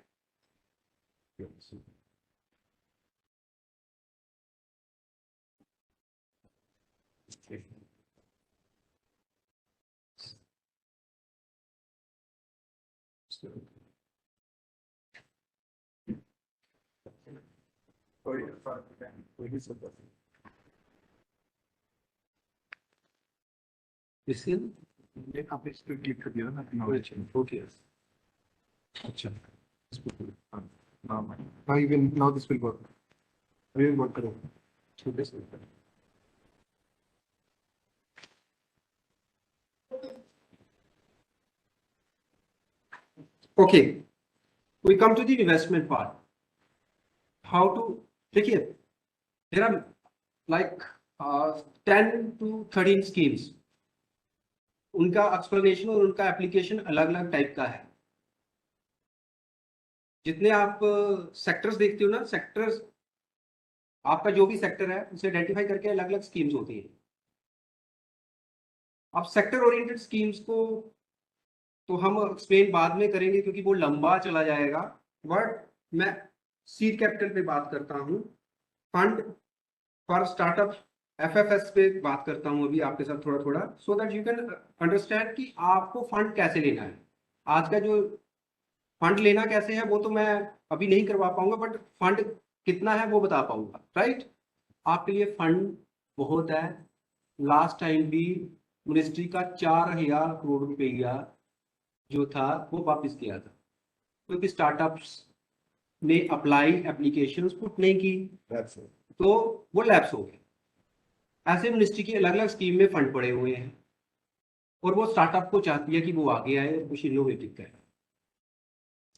आप इस पे क्लिक कर दिया ना, ओके, अच्छा हाँ, even now this will work, अभी वर्क करेगा, ठीक है। Okay, we come to the investment part. How to, देखिए, there are like 10 to 13 schemes. उनका एक्सप्लेनेशन और उनका एप्लीकेशन अलग अलग टाइप का है। जितने आप सेक्टर्स देखते हो ना, सेक्टर्स, आपका जो भी सेक्टर है उसे आइडेंटिफाई करके अलग अलग स्कीम्स होती है। अब सेक्टर ओरिएंटेड स्कीम्स को तो हम एक्सप्लेन बाद में करेंगे क्योंकि वो लंबा चला जाएगा, बट मैं सीड कैपिटल पे बात करता हूँ, फंड फॉर स्टार्टअप एफएफएस पे बात करता हूँ अभी आपके साथ थोड़ा थोड़ा, सो दैट यू कैन अंडरस्टैंड कि आपको फंड कैसे लेना है। आज का जो फंड लेना कैसे है वो तो मैं अभी नहीं करवा पाऊंगा, बट फंड कितना है वो बता पाऊंगा, राइट। आपके लिए फंड बहुत है। लास्ट टाइम भी मिनिस्ट्री का 4,000 करोड़ रुपया जो था वो वापस किया था, क्योंकि स्टार्टअप्स ने अप्लाई एप्लीकेशंस पुट नहीं की That's it. तो वो लैप्स हो गए। ऐसे मिनिस्ट्री की अलग अलग स्कीम में फंड पड़े हुए हैं और वो स्टार्टअप को चाहती है कि वो आगे आए और कुछ इनोवेटिव करे।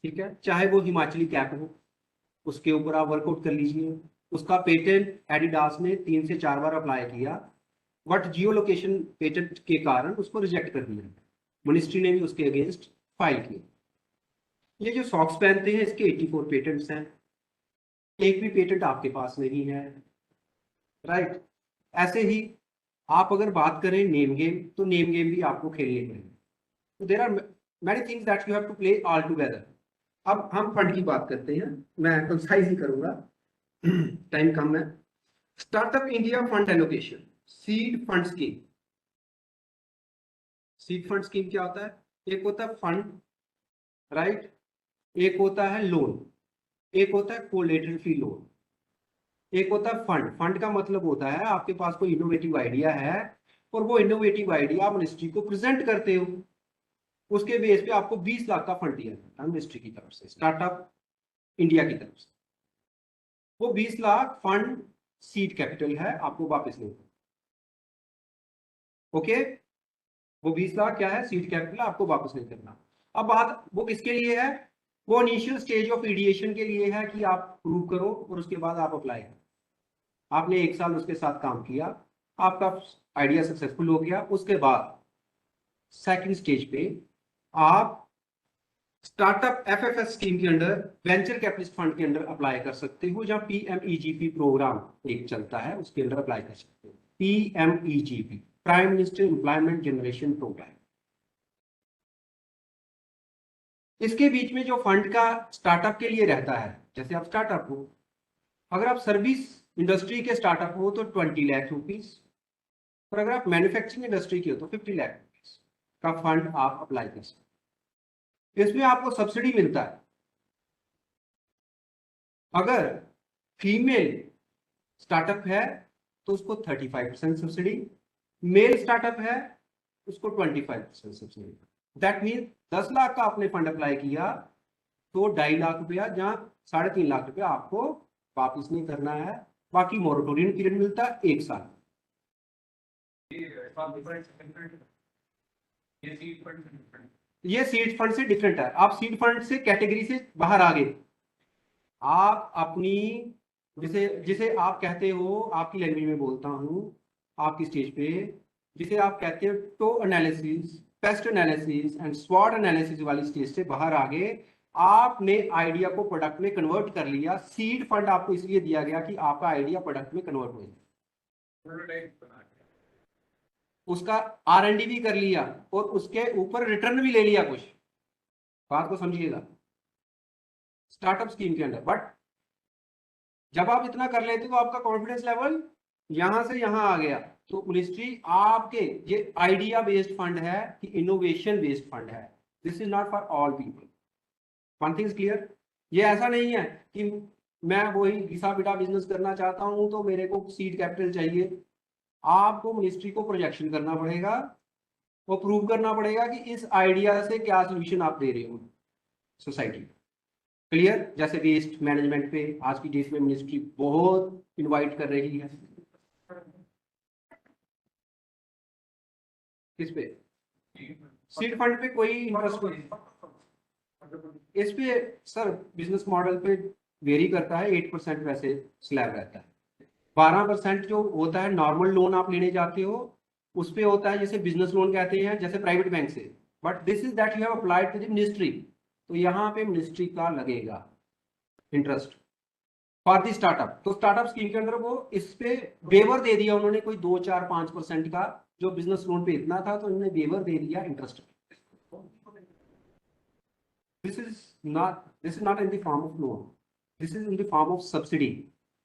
ठीक है, चाहे वो हिमाचली कैप हो, उसके ऊपर आप वर्कआउट कर लीजिए। उसका पेटेंट एडिडास ने 3 से 4 बार अप्लाई किया, बट जियो लोकेशन पेटेंट के कारण उसको रिजेक्ट कर दिया। मिनिस्ट्री ने भी उसके अगेंस्ट फाइल किया। ये जो सॉक्स पहनते हैं इसके 84 पेटेंट्स हैं, एक भी पेटेंट आपके पास नहीं है, राइट। ऐसे ही आप अगर बात करें नेम गेम, तो नेम गेम भी आपको खेलने पड़ेंगे। तो there are many things that you have to play all together. अब हम फंड की बात करते हैं, मैं कंसाइज ही करूंगा, टाइम कम है। Startup India fund allocation, seed fund scheme. Seed fund scheme क्या होता है? एक होता है फंड, राइट, एक होता है लोन, एक होता है कोलेटरल फ्री लोन, एक होता है फंड। फंड का मतलब होता है आपके पास कोई इनोवेटिव आइडिया है और वो इनोवेटिव आइडिया आप मिनिस्ट्री को प्रेजेंट करते हो, उसके बेस पे आपको 20 लाख का फंड दिया जाता है मिनिस्ट्री की तरफ से, स्टार्टअप इंडिया की तरफ से। वो 20 लाख फंड सीड कैपिटल है, आपको वापस नहीं करना। ओके, वो 20 लाख क्या है? सीड कैपिटल, आपको वापस नहीं करना। अब बात वो किसके लिए है? वो इनिशियल स्टेज ऑफ इडिएशन के लिए है कि आप प्रूव करो और उसके बाद आप अप्लाई करो। आपने 1 साल उसके साथ काम किया, आपका आइडिया सक्सेसफुल हो गया, उसके बाद सेकंड स्टेज पे आप स्टार्टअप एफएफएस स्कीम के अंडर, वेंचर कैपिटलिस्ट फंड के अंडर अप्लाई कर सकते हो, जहां पीएमईजीपी प्रोग्राम एक चलता है, उसके अंडर अप्लाई कर सकते हो। PMEGP, prime minister employment generation programme. इसके बीच में जो फंड का स्टार्टअप के लिए रहता है, जैसे आप स्टार्टअप हो, अगर आप सर्विस इंडस्ट्री के स्टार्टअप हो तो 20 लाख रुपीज, और अगर आप मैन्युफैक्चरिंग इंडस्ट्री के हो तो 50 लाख रुपीज का फंड आप अप्लाई कर सकते हो। इसमें आपको सब्सिडी मिलता है। अगर फीमेल स्टार्टअप है तो उसको 35% सब्सिडी, मेल स्टार्टअप है उसको 25% सब्सिडी। दैट मीन 10 लाख का आपने फंड अप्लाई किया तो 2.5 लाख रुपया, जहां 3.5 लाख रुपया आपको वापिस नहीं करना है। बाकी मोरेटोरियम पीरियड मिलता है 1 साल। ये सीड फंड से डिफरेंट है। आप सीड फंड से कैटेगरी से बाहर आ गए। आप अपनी, जिसे जिसे आप कहते हो, आपकी लैंग्वेज में बोलता हूं आपकी स्टेज पे, जिसे आप कहते हो to analysis, paste analysis and स्वॉट analysis वाली स्टेज से बाहर आ गए। आपने आइडिया को प्रोडक्ट में कन्वर्ट कर लिया। सीड फंड आपको इसलिए दिया गया कि आपका आइडिया प्रोडक्ट में कन्वर्ट हो जाए, उसका R&D भी कर लिया और उसके ऊपर रिटर्न भी ले लिया कुछ। बात को समझिएगा, स्टार्टअप स्कीम के अंदर। बट जब आप इतना कर लेते हो, आपका कॉन्फिडेंस लेवल यहां से यहां आ गया, तो मिनिस्ट्री आपके, ये आइडिया बेस्ड फंड है कि इनोवेशन बेस्ड फंड है। This is not for all people. One thing is clear, ये ऐसा नहीं है कि मैं वही घिसा पिटा बिजनेस करना चाहता हूं तो मेरे को सीड कैपिटल चाहिए। आपको मिनिस्ट्री को प्रोजेक्शन करना पड़ेगा, वो प्रूव करना पड़ेगा कि इस आइडिया से क्या सोल्यूशन आप दे रहे हो सोसाइटी। क्लियर? जैसे वेस्ट मैनेजमेंट पे आज की डेट में मिनिस्ट्री बहुत इनवाइट कर रही है। किस पे? सीड फंड पे कोई इंटरेस्ट नहीं। इस पे सर बिजनेस मॉडल पे वेरी करता है। 8% वैसे स्लैब रहता है। 12% जो होता है नॉर्मल लोन आप लेने जाते हो, उस पे होता है जैसे बिजनेस लोन कहते हैं, जैसे प्राइवेट बैंक से। But this is that you have applied to the ministry, तो यहाँ पे मिनिस्ट्री का लगेगा इंटरेस्ट फॉर दी स्टार्टअप। तो स्टार्टअप स्कीम के अंदर वो इस पे वेवर दे दिया उन्होंने, कोई 2, 4, 5% का। जो बिजनेस लोन पे इतना था तो उन्होंने वेवर दे दिया interest. This is not in the form of loan. This is in the form of subsidy,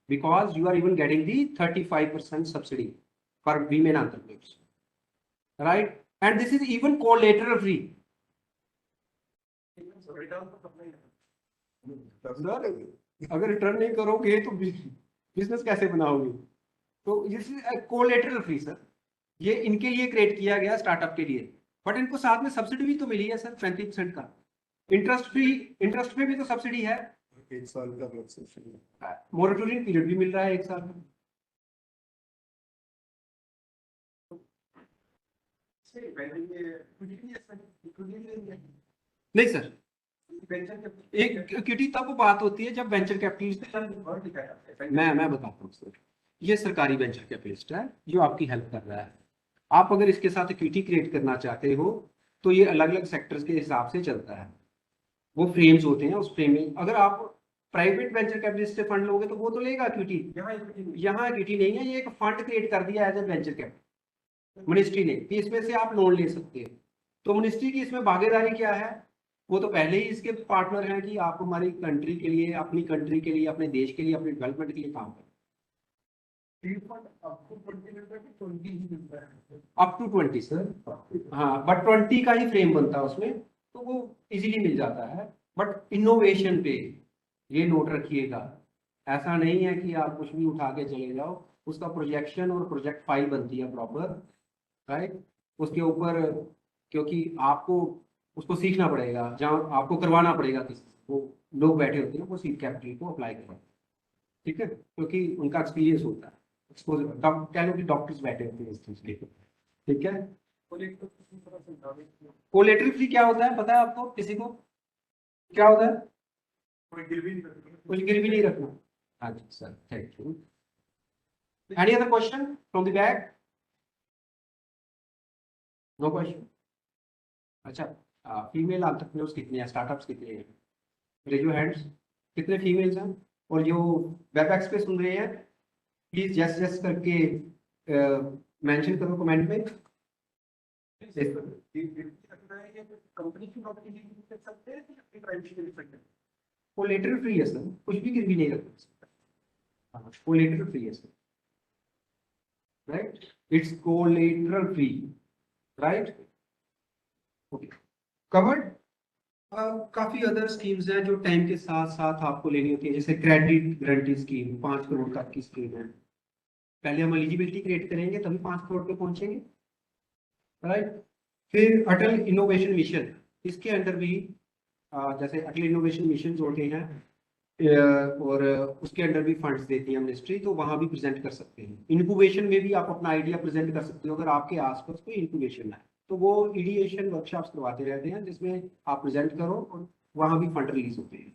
because you are even getting the 35% subsidy for women entrepreneurs, right? And this is even collateral free. Sir अगर return नहीं करोगे तो business कैसे बनाओगे? तो collateral free sir, ये इनके लिए क्रिएट किया गया स्टार्टअप के लिए, बट इनको साथ में सब्सिडी भी तो मिली है सर 35% का। इंटरेस्ट में भी तो सब्सिडी है, 1 साल का रिलैक्सेशन। मोरेटोरियम पीरियड भी मिल रहा है 1 साल का। नहीं सर, एक इक्विटी तब बात होती है जब वेंचर कैपिटलिस्ट, मैं बताता हूँ सर, ये सरकारी वेंचर कैपिटलिस्ट है जो आपकी हेल्प कर रहा है। आप अगर इसके साथ इक्विटी क्रिएट करना चाहते हो तो ये अलग अलग सेक्टर्स के हिसाब से चलता है, वो फ्रेम्स होते हैं, उस फ्रेम में अगर आप प्राइवेट वेंचर कैपिटलिस्ट से फंड लोगे तो वो तो लेगा इक्विटी, यहाँ इक्विटी नहीं है, ये एक फंड क्रिएट कर दिया as a venture capital ministry ने कि इसमें से आप लोन ले सकते हो। तो मिनिस्ट्री की इसमें भागीदारी क्या है, वो तो पहले ही इसके पार्टनर हैं कि आप हमारी कंट्री के लिए, अपनी कंट्री के लिए, अपने देश के लिए, अपने डेवलपमेंट के लिए काम करें। अप टू 20 सर, हाँ, बट 20 का ही फ्रेम बनता है उसमें, तो वो इजीली मिल जाता है। बट इनोवेशन पे ये नोट रखिएगा, ऐसा नहीं है कि आप कुछ भी उठा के चले जाओ, उसका प्रोजेक्शन और प्रोजेक्ट फाइल बनती है प्रॉपर, राइट। उसके ऊपर क्योंकि आपको उसको सीखना पड़ेगा, जहाँ आपको करवाना पड़ेगा किसी, वो लोग बैठे होते हैं वो सीड कैपिटल को अप्लाई करें, ठीक है, क्योंकि उनका एक्सपीरियंस होता है, कह लो कि डॉक्टर्स बैठे होते हैं इस चीज के, ठीक है। कोलेटरल फ्री क्या होता है पता है आपको, किसी को क्या होता है? कुछ गिरवी नहीं रखना। हाँ जी sir, thank you. Any other question from the back? No question. अच्छा, फीमेल एंटरप्रेन्योर्स कितने हैं, स्टार्टअप्स कितने हैं? रेज योर हैंड्स, कितने फीमेल्स हैं? और जो वेबएक्स पे सुन रहे हैं प्लीज यस यस करके मेंशन करो कमेंट में। कोलेटरल फ्री है सर, कुछ भी गिरवी नहीं रख सकते, कोलेटरल फ्री है sir, right, it's collateral free, right, okay, covered. काफी अदर स्कीम्स हैं जो टाइम के साथ साथ आपको लेनी होती है, जैसे क्रेडिट गारंटी स्कीम 5 करोड़ तक की स्कीम है। पहले हम एलिजिबिलिटी क्रिएट करेंगे तभी 5 करोड़ पे पहुंचेंगे, राइट। फिर अटल इनोवेशन मिशन, इसके अंदर भी जैसे अटल इनोवेशन मिशन होते हैं और उसके अंडर भी फंड्स देती है मिनिस्ट्री, तो वहां भी प्रेजेंट कर सकते हैं। इनक्यूबेशन में भी आप अपना आइडिया प्रेजेंट कर सकते हो, अगर आपके आसपास कोई इनक्यूबेशन है तो वो इडिएशन वर्कशॉप्स करवाते रहते हैं जिसमें आप प्रेजेंट करो और वहां भी फंड रिलीज होते हैं।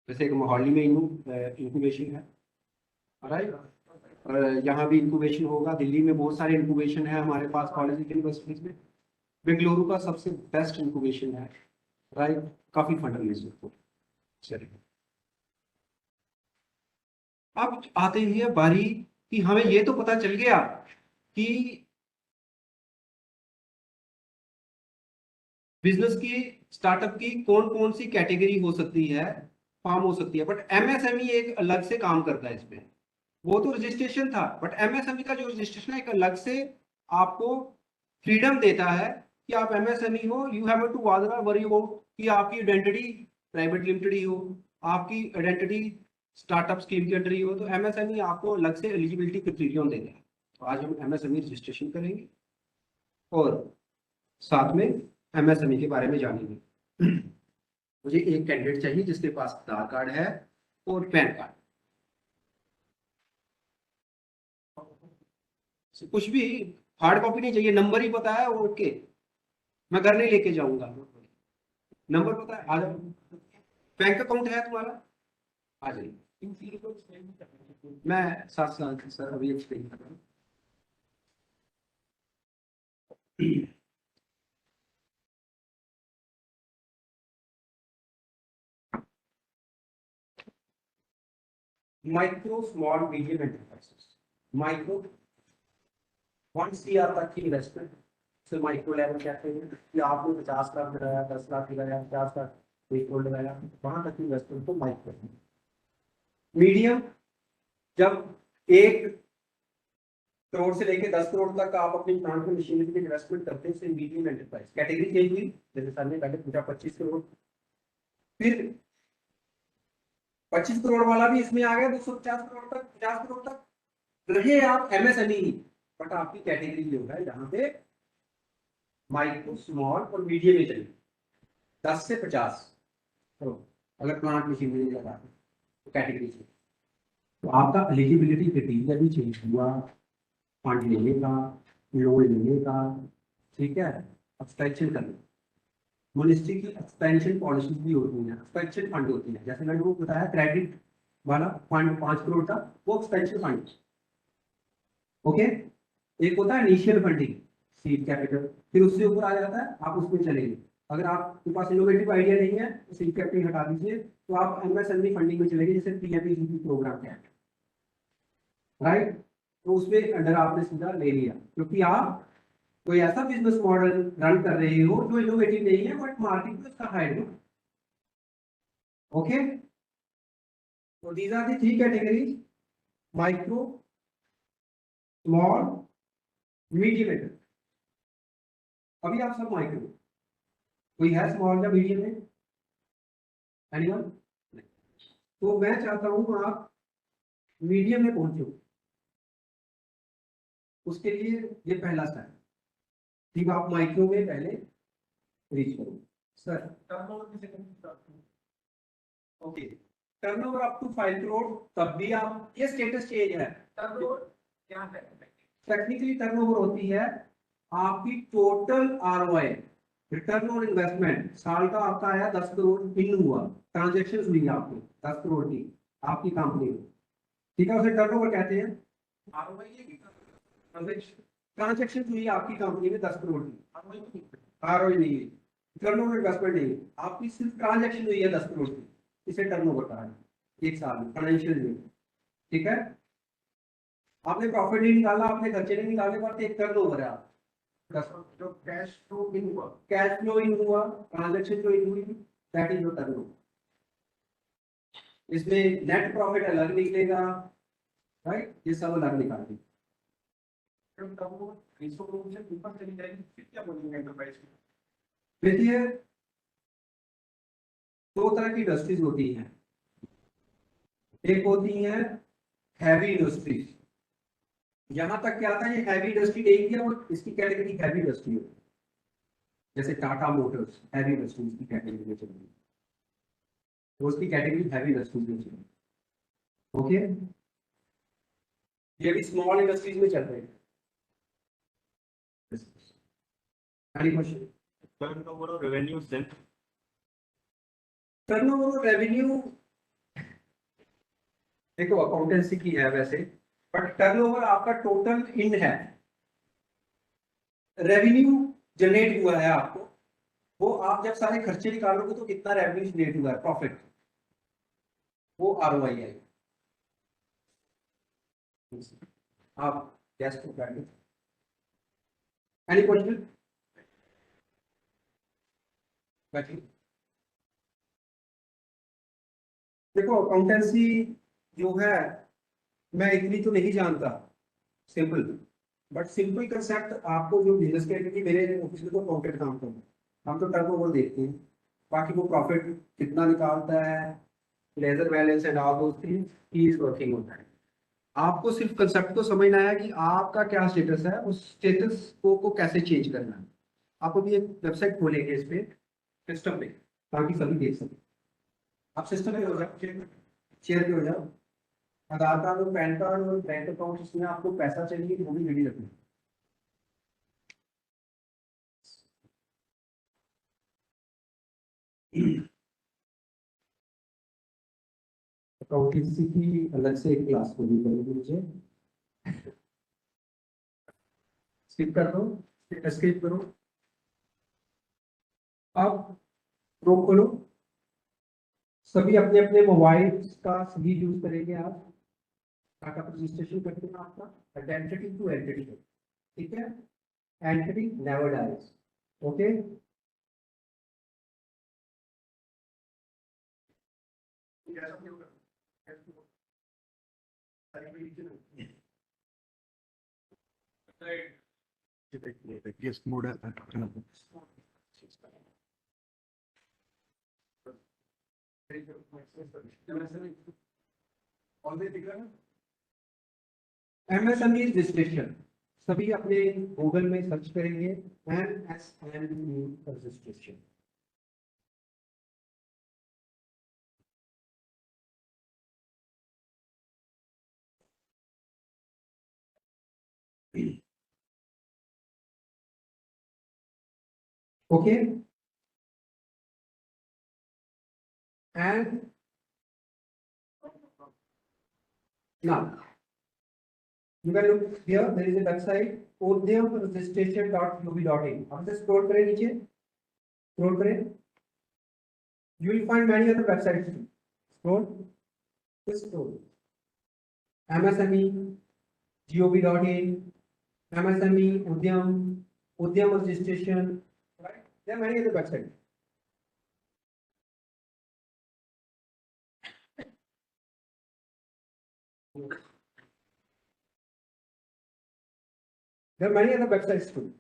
जैसे एक मोहाली में इनक्यूबेशन है, राइट, और यहाँ भी इंक्यूबेशन होगा, दिल्ली में बहुत सारे इंक्यूबेशन है हमारे पास कॉलेज यूनिवर्सिटीज में, बेंगलुरु का सबसे बेस्ट इंक्यूबेशन है, राइट, काफी फंड रिलीज होते हैं। चलिए अब आते हैं बारी कि हमें ये तो पता चल गया कि बिजनेस की, स्टार्टअप की कौन कौन सी कैटेगरी हो सकती है, फॉर्म हो सकती है, बट एमएसएमई एक अलग से काम करता है इसमें। वो तो रजिस्ट्रेशन था, बट एमएसएमई का जो रजिस्ट्रेशन है एक अलग से आपको फ्रीडम देता है कि आप एमएसएमई हो, you have to worry about कि आपकी आइडेंटिटी प्राइवेट लिमिटेड ही हो, आपकी आइडेंटिटी स्टार्टअप स्कीम के अंडर ही हो, तो एमएसएमई आपको अलग से एलिजिबिलिटी क्राइटेरिया देता है। तो आज हम एमएसएमई रजिस्ट्रेशन करेंगे और साथ में एमएसएमई के बारे में जानेंगे। मुझे एक कैंडिडेट चाहिए जिसके पास आधार कार्ड है और पैन कार्ड, कुछ भी हार्ड कॉपी नहीं चाहिए, नंबर ही पता है ओके, मैं घर नहीं लेके जाऊंगा, नंबर पता है, आ जाओ। बैंक अकाउंट है तुम्हारा, आ जाइए। मैं साथ साथ सर अभी एक्सप्लेन कर रहा हूँ। Micro small medium enterprises, micro 1 CR तक की इन्वेस्टमेंट से माइक्रो लेवल कहते हैं कि आपने 50 लाख लगाया, 10 लाख लगाया, 50 लाख 1 करोड़ लगाया, वहां तक की इन्वेस्टमेंट को माइक्रो। मीडियम, जब 1 करोड़ से लेके 10 करोड़ तक आप अपनी प्लांट में मशीनरी में इन्वेस्टमेंट करते हैं, उसे मीडियम एंटरप्राइज। कैटेगरी चेंज हुई, जैसे सर ने पहले पूछा 25 करोड़, फिर 25 करोड़ वाला भी इसमें आ गया 250 करोड़ तक, 50 करोड़ तक, रहे आप एमएसएमई ही, बट आपकी कैटेगरी जो है यहाँ पे माइक्रो स्मॉल और मीडियम में चलेगी 10 से 50 करोड़ अगर प्लांट मशीनरी लगा तो कैटेगरी से। तो आपका एलिजिबिलिटी क्राइटेरिया भी चेंज हुआ, फंड लेने का, लोन लेने का, ठीक है, एक्सपेंशन करना, मिनिस्ट्री की एक्सपेंशन पॉलिसी भी होती है, एक्सपेंशन फंड होती है, जैसे मैंने वो बताया क्रेडिट वाला फंड 5 करोड़ का, वो एक्सपेंशन फंड। ओके, एक होता है इनिशियल फंडिंग सीड कैपिटल, फिर उससे ऊपर आ जाता है आप उसमें चलेंगे। अगर आपके पास इनोवेटिव आइडिया नहीं है तो सीड कैपिटल हटा दीजिए, तो आप एमएसएमई फंडिंग में चलेंगे, जैसे पीएमईजीपी प्रोग्राम है, राइट। तो उसमें अंडर आपने सीधा ले लिया, क्योंकि आप कोई ऐसा बिजनेस मॉडल रन कर रहे हो जो इनोवेटिव नहीं है बट मार्केट में उसका हाई डिमांड। ओके, तो these are the 3 categories, micro, small, medium. अभी आप सब माइक्रो, कोई है स्मॉल या मीडियम में? एनीवन? तो मैं चाहता हूं आप मीडियम में पहुंचो, उसके लिए ये पहला स्टेप, ठीक, आप माइक्रो में पहले रीच करो। सर टर्नओवर किसे करते हैं? Okay, turnover up to 5 crore, तब भी आप, ये स्टेटस चेंज है। टर्नओवर क्या है? टेक्निकली टर्नओवर होती है आपकी total ROI, return on investment, साल का आपका आया 10 करोड़ इन हुआ, ट्रांजेक्शन हुई आपकी 10 करोड़ की आपकी कंपनी में, ठीक है, उसे टर्नओवर कहते हैं। आरओआई ये ट्रांजेक्शन हुई आपकी कंपनी में 10 करोड़ की, आरओआई आरओआई नहीं है, रिटर्न ऑन इन्वेस्टमेंट नहीं है, आपकी सिर्फ ट्रांजेक्शन हुई है 10 करोड़ की, इसे टर्नओवर कहा है एक साल में फाइनेंशियल में, ठीक है। आपने प्रॉफिट नहीं निकाला, आपने खर्चे नहीं निकाले, बट एक टर्नओवर है आप जो कैश फ्लो इन हुआ, कैश फ्लो इन हुआ, ट्रांजैक्शन जो इन हुई, दैट इज योर टर्नओवर। इसमें नेट प्रॉफिट अलग निकलेगा, राइट, ये सब अलग निकालेंगे। जब टर्नओवर 300 करोड़ से ऊपर चली जाएगी फिर क्या बोलेंगे एंटरप्राइज की? देखिए, 2 तरह की इंडस्ट्रीज होती हैं, एक होती है हैवी इंडस्ट्रीज, यहां तक क्या आता है, ये हैवी इंडस्ट्री नहीं है और इसकी कैटेगरी हैवी इंडस्ट्री होती है, जैसे टाटा मोटर्स हैवी इंडस्ट्रीज की कैटेगरी में चलेगी, तो उसकी कैटेगरी हैवी इंडस्ट्रीज में चलेगी। ओके, ये भी स्मॉल इंडस्ट्रीज में चल रहे हैं। Any question? Turnover or revenue then? Turnover revenue देखो अकाउंटेंसी की है वैसे, बट टर्नओवर आपका टोटल इन है, रेवेन्यू जनरेट हुआ है आपको, वो आप जब सारे खर्चे निकालोगे तो कितना रेवेन्यू जनरेट हुआ है, प्रॉफिट, वो आरओआई है। आप गैस को बैठे, एनी क्वेश्चन? बैठिए। देखो अकाउंटेंसी जो है मैं इतनी तो नहीं जानता, सिंपल, बट सिंपल कंसेप्ट आपको जो बिजनेस के, मेरे ऑफिस में तो अकाउंटेंट काम करते हैं, हम तो टर्नओवर देखते हैं, बाकी वो प्रॉफिट कितना निकालता है, ledger balance and all those things he is working on that. आपको सिर्फ कंसेप्ट को समझना है कि आपका क्या स्टेटस है, उस स्टेटस को कैसे चेंज करना है। आप अभी एक वेबसाइट खोलेंगे इस पे सिस्टम पे, ताकि सभी देख सकें। आप सिस्टम पे हो जाओ, शेयर पे हो जाओ, आधार कार्ड और पैन कार्ड और बैंक अकाउंट, इसमें आपको पैसा चाहिए वो भी रेडी रखना। अकाउंटेंसी की अलग से एक क्लास होनी पड़ेगी मुझे, स्किप कर दो, एस्केप करो, अब रोक खोलो, सभी अपने अपने मोबाइल का सही यूज करेंगे आप, टाटा रजिस्ट्रेशन करते हैं आपका आइडेंटिटी टू एंटिटी, ठीक है, एंटिटी नेवर डाइज। ओके, कैसा भी होगा राइट। Guest mode है। ऑलरेडी दिख रहा है। MSME रजिस्ट्रेशन, सभी अपने गूगल में सर्च करेंगे MSME registration. Okay, and now you can look here. There is a website udyamregistration.ub.in. आप इसे scroll करें नीचे, scroll करें. You will find many other websites too. Scroll, just scroll. MSME, gov.in, MSME, Udyam registration. Right? There are many other websites. There are many other websites too.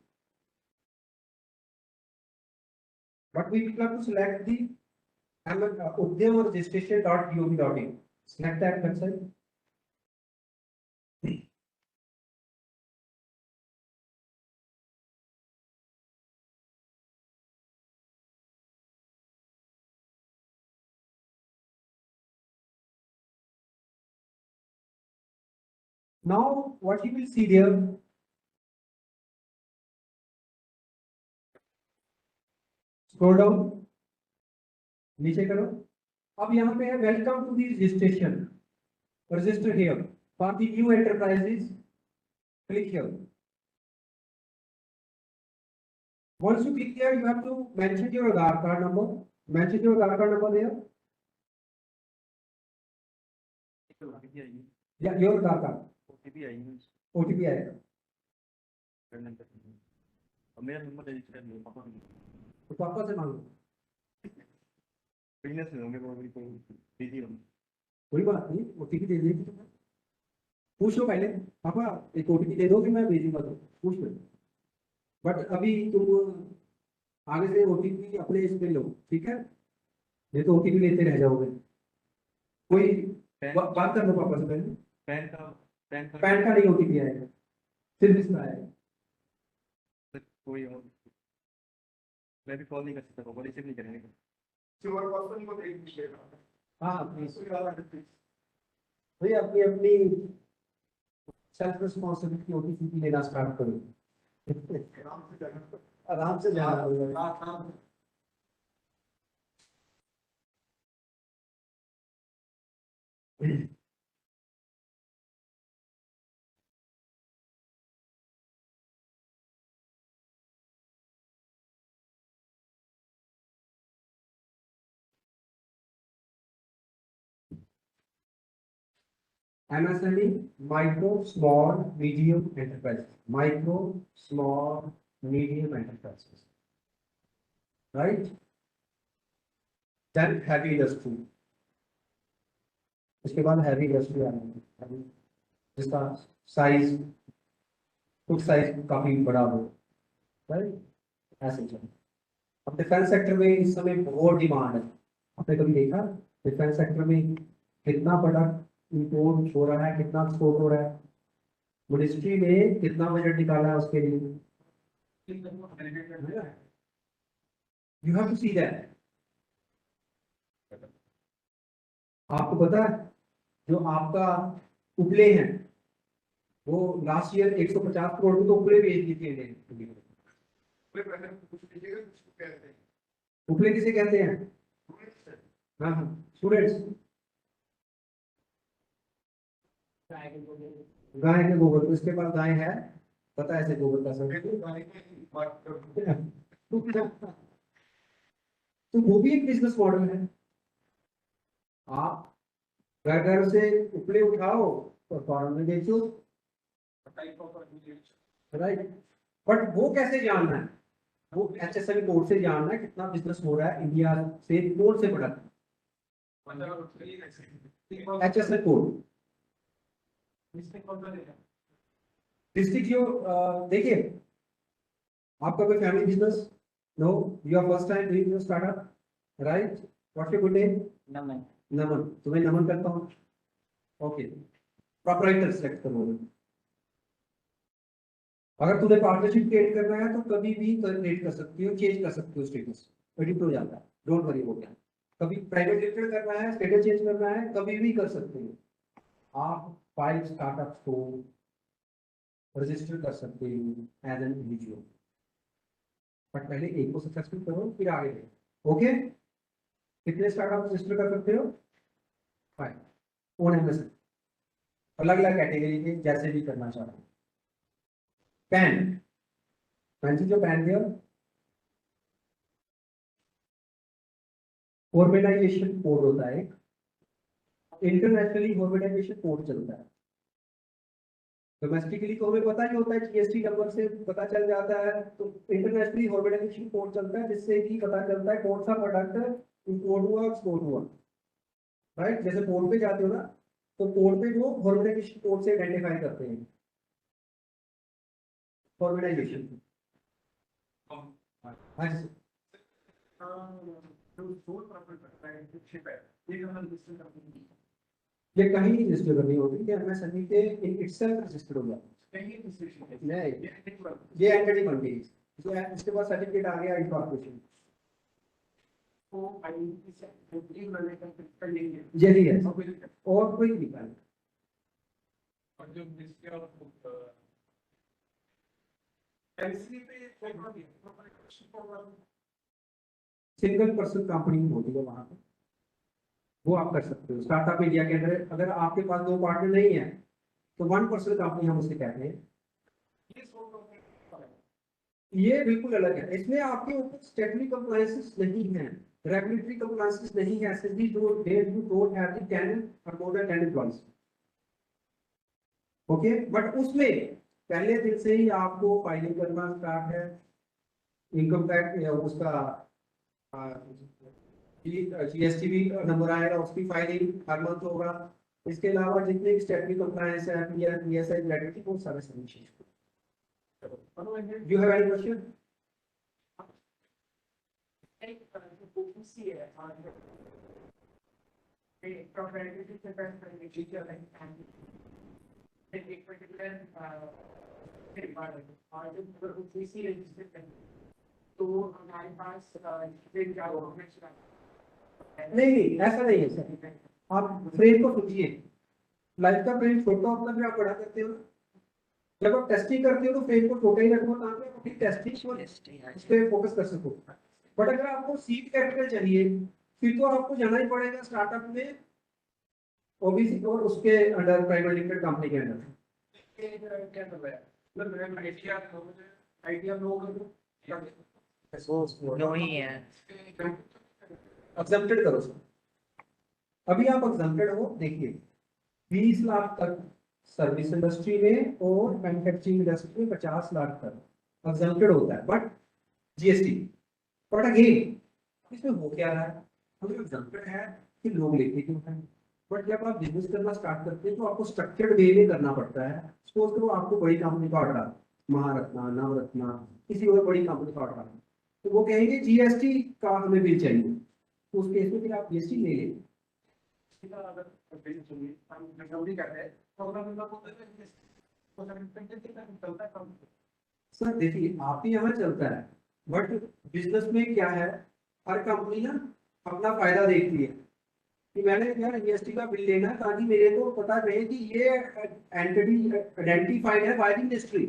But we will have to select the udyamregistration.gov.in. Select that website. Now, what you will see there, scroll down, नीचे करो. अब यहाँ पे है welcome to the registration, register here for the new enterprises. Click here. Once you click here, you have to mention your Aadhaar card number. Mention your Aadhaar card number there. Yeah, your Aadhaar card. OTP आएगा. मेरा number register कर लो पापा तो पापा से मांगो. Business में होंगे कोई बिजी होंगे कोई बात नहीं, OTP दे देगी तुम्हें. पूछ लो पहले, पापा एक OTP दे दो कि मैं भेजूंगा, तो पूछ लो. बट अभी तुम आगे से OTP अपने इस पे लो, ठीक है? ये तो OTP लेते रह जाओगे. कोई बात कर लो पापा से पहले. पैन का नहीं OTP आएगा, सिर्फ इसका आएगा. कोई और मैं भी कॉल नहीं कर सकता, कॉल रिसीव नहीं करेंगे. पर्सन को देख लीजिएगा. हाँ प्लीज भैया, अपनी अपनी सेल्फ रिस्पॉन्सिबिलिटी OTP लेना स्टार्ट करो. आराम से जाना. MSME, micro, small, medium enterprises. Micro, small, medium enterprises. Right? Then heavy industry. इसके बाद heavy industry आ रही है, जिसका साइज कुछ साइज काफी बड़ा हो. राइट? ऐसे चल. अब डिफेंस सेक्टर में इस समय बहुत डिमांड है. आपने कभी देखा डिफेंस सेक्टर में कितना प्रोडक्ट इंपोर्ट हो रहा है, कितना एक्सपोर्ट हो रहा है? मिनिस्ट्री ने कितना बजट निकाला है उसके लिए? You have to see that. आपको पता है जो आपका उपले हैं वो लास्ट ईयर 150 करोड़ में तो उपले बेच दी थी. उपले किसे कहते हैं? हाँ हाँ, स्टूडेंट्स. गाय के गोबर, तो इसके पास गाय है, पता है ऐसे गोबर का सब. तो वो भी एक बिजनेस मॉडल है. आप घर घर से उपले उठाओ और फॉरेन में बेचो. राइट? बट वो कैसे जानना है? वो HSL कोड से जानना है कितना बिजनेस हो रहा है इंडिया से, कौन से प्रोडक्ट. HSL कोड डिस्ट्रिक्ट जो देखिए, आपका कोई family business? No, you are first time doing your startup, right? What's your good name? Naman. तुम्हें नमन करता हूँ. ओके, प्रोप्राइटर सेलेक्ट करो. अगर तुम्हें पार्टनरशिप क्रिएट करना है तो कभी भी क्रिएट कर सकती हो, चेंज कर सकती हो स्टेटस, एडिट हो जाता है, डोंट वरी हो गया। कभी प्राइवेट लिमिटेड करना है, स्टेटस चेंज करना है, कभी भी कर सकते हो। आप 5 स्टार्टअप्स को रजिस्टर कर सकते हो एज एन इंडिविजुअल, बट पहले एक को सक्सेसफुल करो फिर आगे बढ़ो। ओके, कितने स्टार्टअप रजिस्टर कर सकते हो? 5 ओन एमएसएमई, अलग अलग कैटेगरी के, जैसे भी करना चाहते हो। पैन, फैंसी जो पैन दिया, फॉर्मेलाइजेशन कोड होता है, इंटरनेशनली फॉर्मेलाइजेशन कोड चलता है। डोमेस्टिकली तो हमें पता ही होता है, जीएसटी नंबर से पता चल जाता है, तो इंटरनेशनली फॉर्मेलाइजेशन कोड चलता है, जिससे कि पता चलता है कौन सा प्रोडक्ट इंपोर्ट हुआ एक्सपोर्ट हुआ। राइट, जैसे पोर्ट पे जाते हो ना, तो पोर्ट पे वो फॉर्मेलाइजेशन कोड से आइडेंटिफाई करते हैं। फॉर्मेलाइजेशन हाँ जी, ये कहीं नहीं रजिस्टर करनी होती, कि एमएसएमई के इन इटसेल्फ रजिस्टर हो जाता है। नहीं, ये एंटिटी बन गई, इसके बाद सर्टिफिकेट आ गया इंकॉर्पोरेशन। यही है, और कोई नहीं कर। सिंगल पर्सन कंपनी होती है वहां पे, वो आप कर सकते हो। स्टार्टअप इंडिया के अंदर अगर आपके पास 2 पार्टनर नहीं है तो 1 पर्सन कंपनी हम उसे कहते हैं। ये बिल्कुल अलग है, इसमें आपके ऊपर स्टेटरी कंप्लायंसेस नहीं है, रेगुलेटरी कंप्लायंसेस नहीं है, एसएसडी डोंट हैव द 10 और more than 10 employees. Okay, but उसमें पहले दिन से ही आपको फाइलिंग करना स्टार्ट है, इनकम टैक्स उसका जीएसटी भी नंबर आएगा, उसकी फाइलिंग हर मंथ होगा। इसके अलावा जितने भी स्टेटरी कंप्लायंस है, पीआर पीएसआई ग्रेजुएटी, वो सारे submission. You have any question? तो हमारे पास नहीं, ऐसा नहीं है सर। आप फ्रेम को समझिए, लाइफ का फ्रेम छोटा होता है, आप बड़ा करते हो। जब आप टेस्टिंग करते हो तो फ्रेम को छोटा ही रखो, ताकि आप अपनी टेस्टिंग उस पर फोकस कर सको। बट अगर आपको सीड कैपिटल चाहिए, फिर तो आपको जाना ही पड़ेगा स्टार्टअप में, ओबीसी और उसके अंडर प्राइवेट लिमिटेड कंपनी के अंडर। एग्जम्प्टेड करो सर, अभी आप एग्जम्प्टेड हो। देखिए 20 लाख तक सर्विस इंडस्ट्री में और मैन्युफैक्चरिंग इंडस्ट्री में 50 लाख तक एग्जम्प्टेड होता है, बट जीएसटी। बट अगेन इसमें हो क्या रहा है, अगर एग्जम्प्टेड है कि लोग लेते क्यों हैं, बट जब आप बिजनेस करना स्टार्ट करते हैं तो आपको स्ट्रक्चर्ड वे में करना पड़ता है। सपोज करो आपको बड़ी कंपनी का ऑर्डर आ, महारत्ना, नवरत्ना, किसी और बड़ी कंपनी का ऑर्डर, तो वो कहेंगे जीएसटी का हमें बिल चाहिए, तो उस केस में फिर आप जीएसटी ले लेंगे। सर देखिए आपके यहाँ चलता है, बट बिजनेस में क्या है, हर कंपनी ना अपना फायदा देखती है कि मैंने यार जीएसटी का बिल लेना है, ताकि मेरे को पता रहे कि ये एंटिटी आइडेंटिफाइड है बाय द मिनिस्ट्री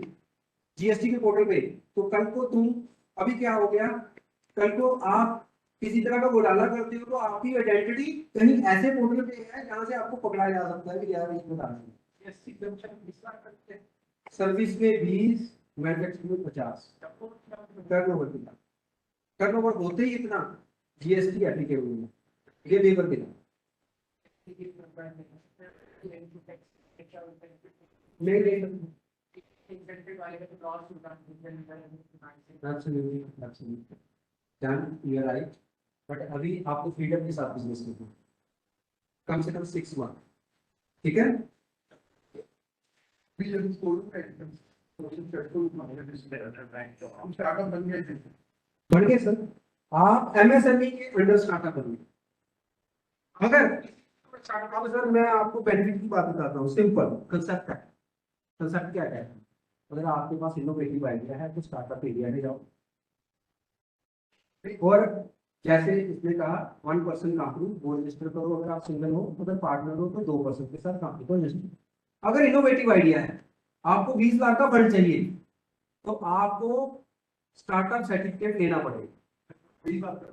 जीएसटी के पोर्टल पे। तो कल को तुम, अभी क्या हो गया, कल को आप किसी तरह का घोटाला करते हो तो आपकी आइडेंटिटी कहीं ऐसे पोर्टल पे है जहां से आपको पकड़ा जा सकता है कि यार ये घोटाला है। सर्विस में 20, मैन्युफैक्चरिंग में 50, टर्नओवर होते ही इतना जीएसटी एप्लीकेबल है, ये लेबर बिल नहीं। You're right, बट अभी आपको फ्रीडम के साथ बिजनेस करना है, कम से कम 6 मंथ, ठीक है। बन गए सर, आप एमएसएमई के अंडर स्टार्टअप बनिए। अगर अब सर मैं आपको बेनिफिट की बात बताता हूँ, सिंपल कंसेप्ट है। कंसेप्ट क्या है, अगर आपके पास इनोवेटिव आइडिया है तो स्टार्टअप एरिया में जाओ। और जैसे इसने कहा 1% कंपनी वो रजिस्टर करो, अगर आप सिंगल हो, अगर पार्टनर हो तो 2% के साथ कंपनी को रजिस्टर। अगर इनोवेटिव आइडिया है, आपको 20 लाख का फंड चाहिए, तो आपको स्टार्टअप सर्टिफिकेट लेना पड़ेगा। वही बात कर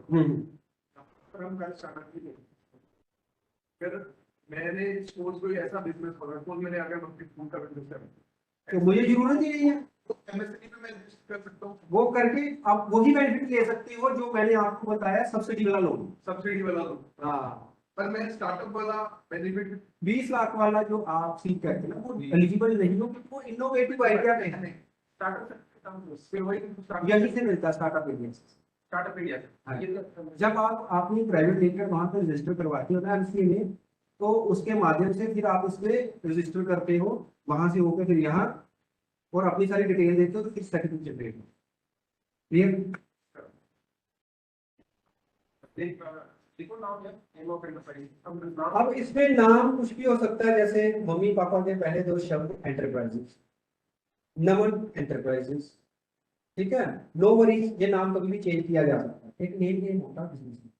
पर हम कल स्टार्टअप की फिर मैंने स्पोर्ट्स कोई ऐसा बिजनेस खोला, तो मैंने आगे अपनी फूड का बिजनेस कर तो मुझे जरूरत ही नहीं है, तो एमएसएमई में मैं रजिस्टर कर सकता हूँ, वो करके आप वही बेनिफिट ले सकते हो जो मैंने आपको बताया, सब्सिडी वाला लोन। सब्सिडी वाला लो। हाँ, पर मैं स्टार्टअप वाला बेनिफिट 20 लाख वाला जो आप सीख करते हैं ना, वो एलिजिबल नहीं हो, क्योंकि वो इनोवेटिव आइडिया पे है। स्टार्टअप फिर वही यहीं से मिलता है स्टार्टअप एरिया से। स्टार्टअप एरिया हाँ। से जब आप अपनी प्राइवेट लिमिटेड वहां पर रजिस्टर करवाते हो ना एमसीए में, तो उसके माध्यम से फिर आप इसमें रजिस्टर करते हो, वहां से होकर फिर यहाँ, और अपनी सारी डिटेल देते हो, तो फिर सर्टिफिकेट जनरेट हो। क्लियर? अब इसमें नाम कुछ भी हो सकता है, जैसे मम्मी पापा के पहले दो शब्द एंटरप्राइजेस, नमन एंटरप्राइजेस, ठीक है। नो वरीज, ये नाम कभी भी चेंज किया जा सकता है, एक नेम गेम होता है बिजनेस में,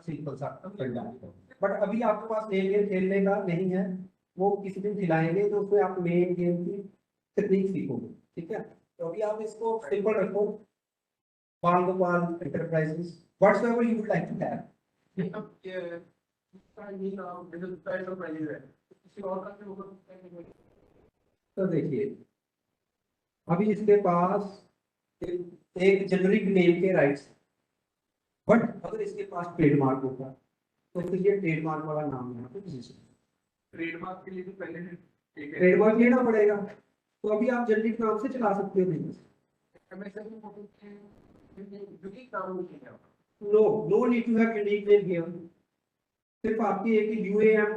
सिंपल सा फंडा। बट अभी आपके पास नेम गेम खेलने का नहीं है, वो किसी दिन खिलाएंगे तो उसमें आप नेम गेम की तकनीक सीखोगे, ठीक है। तो अभी आप इसको सिंपल रखो, Pal enterprises, whatsoever you would like to have. तो देखिए, अभी इसके पास एक जेनरिक नेम के राइट्स, बट अगर इसके पास ट्रेडमार्क होता तो फिर ये ट्रेडमार्क वाला नाम यहाँ पे ट्रेडमार्क के लिए तो पहले ट्रेडमार्क लेना पड़ेगा। तो अभी आप जेनरिक नाम से चला सकते हो business. No need to have unique name here. सिर्फ आपकी एक यूएएम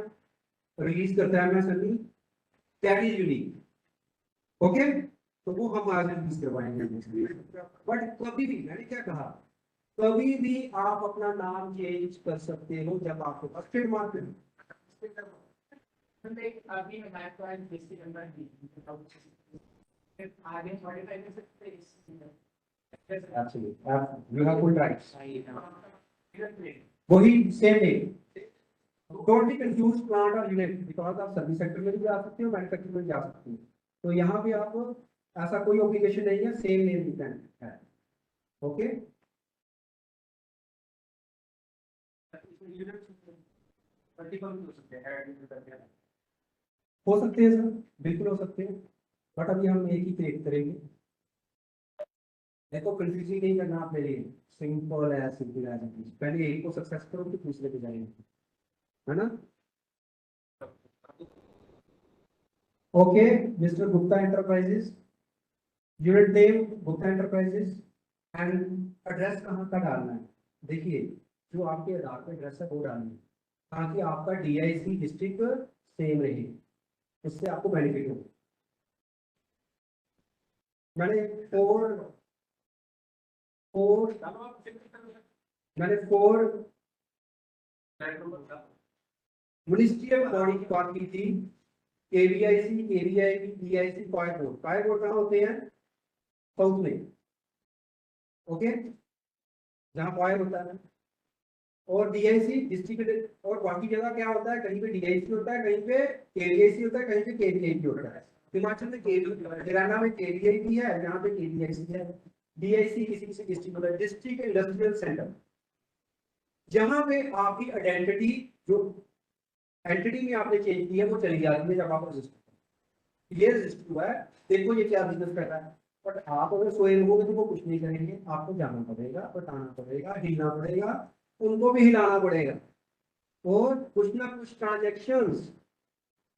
रिलीज करता है MSME, that is unique. Okay, तो वो हम आज रिलीज करवाएंगे। बट कभी भी, मैंने क्या कहा, कभी भी आप अपना नाम चेंज कर सकते हो जब आपके पास ट्रेडमार्क है। You have full rights. वही same name, don't be confuse plant और यूनिट, बिकॉज आप सर्विस सेक्टर में भी जा सकते हो, मैन्युफैक्चरिंग में जा सकते हो। तो यहाँ पे आप ऐसा कोई ऑब्लिगेशन नहीं है, सेम नेम डिपेंड है। ओके, हो सकते हैं सर, बिल्कुल हो सकते हैं, बट अभी हम एक ही क्रिएट करेंगे। देखो कंफ्यूजिंग नहीं करना आप मेरे लिए, सिंपल है, सिंपल है। पहले एक को सक्सेस करो फिर दूसरे पे जाएंगे, है ना। Okay, mister Gupta enterprises, unit name Gupta enterprises, and address कहाँ का डालना है। देखिए, जो आपके आधार पे एड्रेस है वो डालना है, ताकि आपका डीआईसी डिस्ट्रिक्ट सेम रहे, इससे आपको बेनिफिट हो। मैंने फोर मिनिस्ट्रियल बॉडी की बात की थी, KVIC, KVIB, DIC, coir board. Coir board कहाँ होते हैं? साउथ में, ओके, जहाँ कॉय होता है। और डीआईसी डिस्ट्रिक्ट, और बाकी जगह क्या होता है, कहीं पे डीआईसी होता है, कहीं पे केवीआईसी होता है, कहीं पे केवीआईबी होता है। हिमाचल में हरियाणा में केवीआईबी है, यहाँ पे केवीआईसी है। डीआईसी किसी किसी डिस्ट्रिक्ट होता है, डिस्ट्रिक्ट इंडस्ट्रियल सेंटर, जहाँ पे आपकी आइडेंटिटी जो एंटिटी में आपने चेंज की है वो चली जाती है जब आप रजिस्टर, ये रजिस्टर हुआ है, देखो ये क्या बिजनेस कर रहा है। बट आप अगर सोए रहोगे तो वो कुछ नहीं करेंगे, आपको जाना पड़ेगा, बताना पड़ेगा, हिलना पड़ेगा, उनको भी हिलाना पड़ेगा, और कुछ ना कुछ ट्रांजेक्शंस,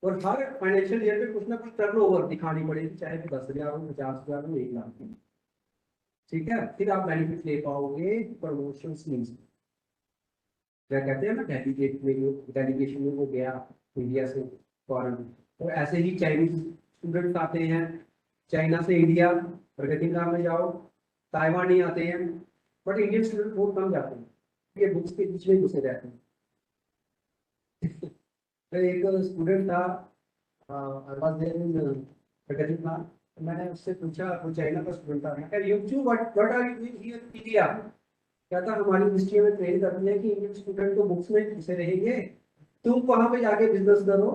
और हर फाइनेंशियल ईयर पे कुछ ना कुछ टर्नओवर दिखानी पड़ेगी, चाहे वो 10,000 हो, 50,000 हो, 1 लाख हो, ठीक है। फिर आप बेनिफिट ले पाओगे प्रमोशन स्कीम्स। क्या कहते हैं ना, डेलीगेशन में वो गया इंडिया से फॉरेन, तो ऐसे ही चाइनीज स्टूडेंट्स आते हैं, चाइना से इंडिया प्रगति ग्राम में जाओ, ताइवानी आते हैं, बट इंडियन स्टूडेंट बहुत कम जाते हैं, ये बुक्स के बीच में घुसे रहते हैं। तो एक स्टूडेंट था प्रगति ग्राम, मैंने उससे पूछा, वो चाइना का स्टूडेंट था, मैं कहा you what are you doing here in India? कहता हमारी मिनिस्ट्री में ट्रेन करती है कि इंडियन स्टूडेंट तो बुक्स में घुसे रहेंगे, तुम वहां पे जाके बिजनेस करो।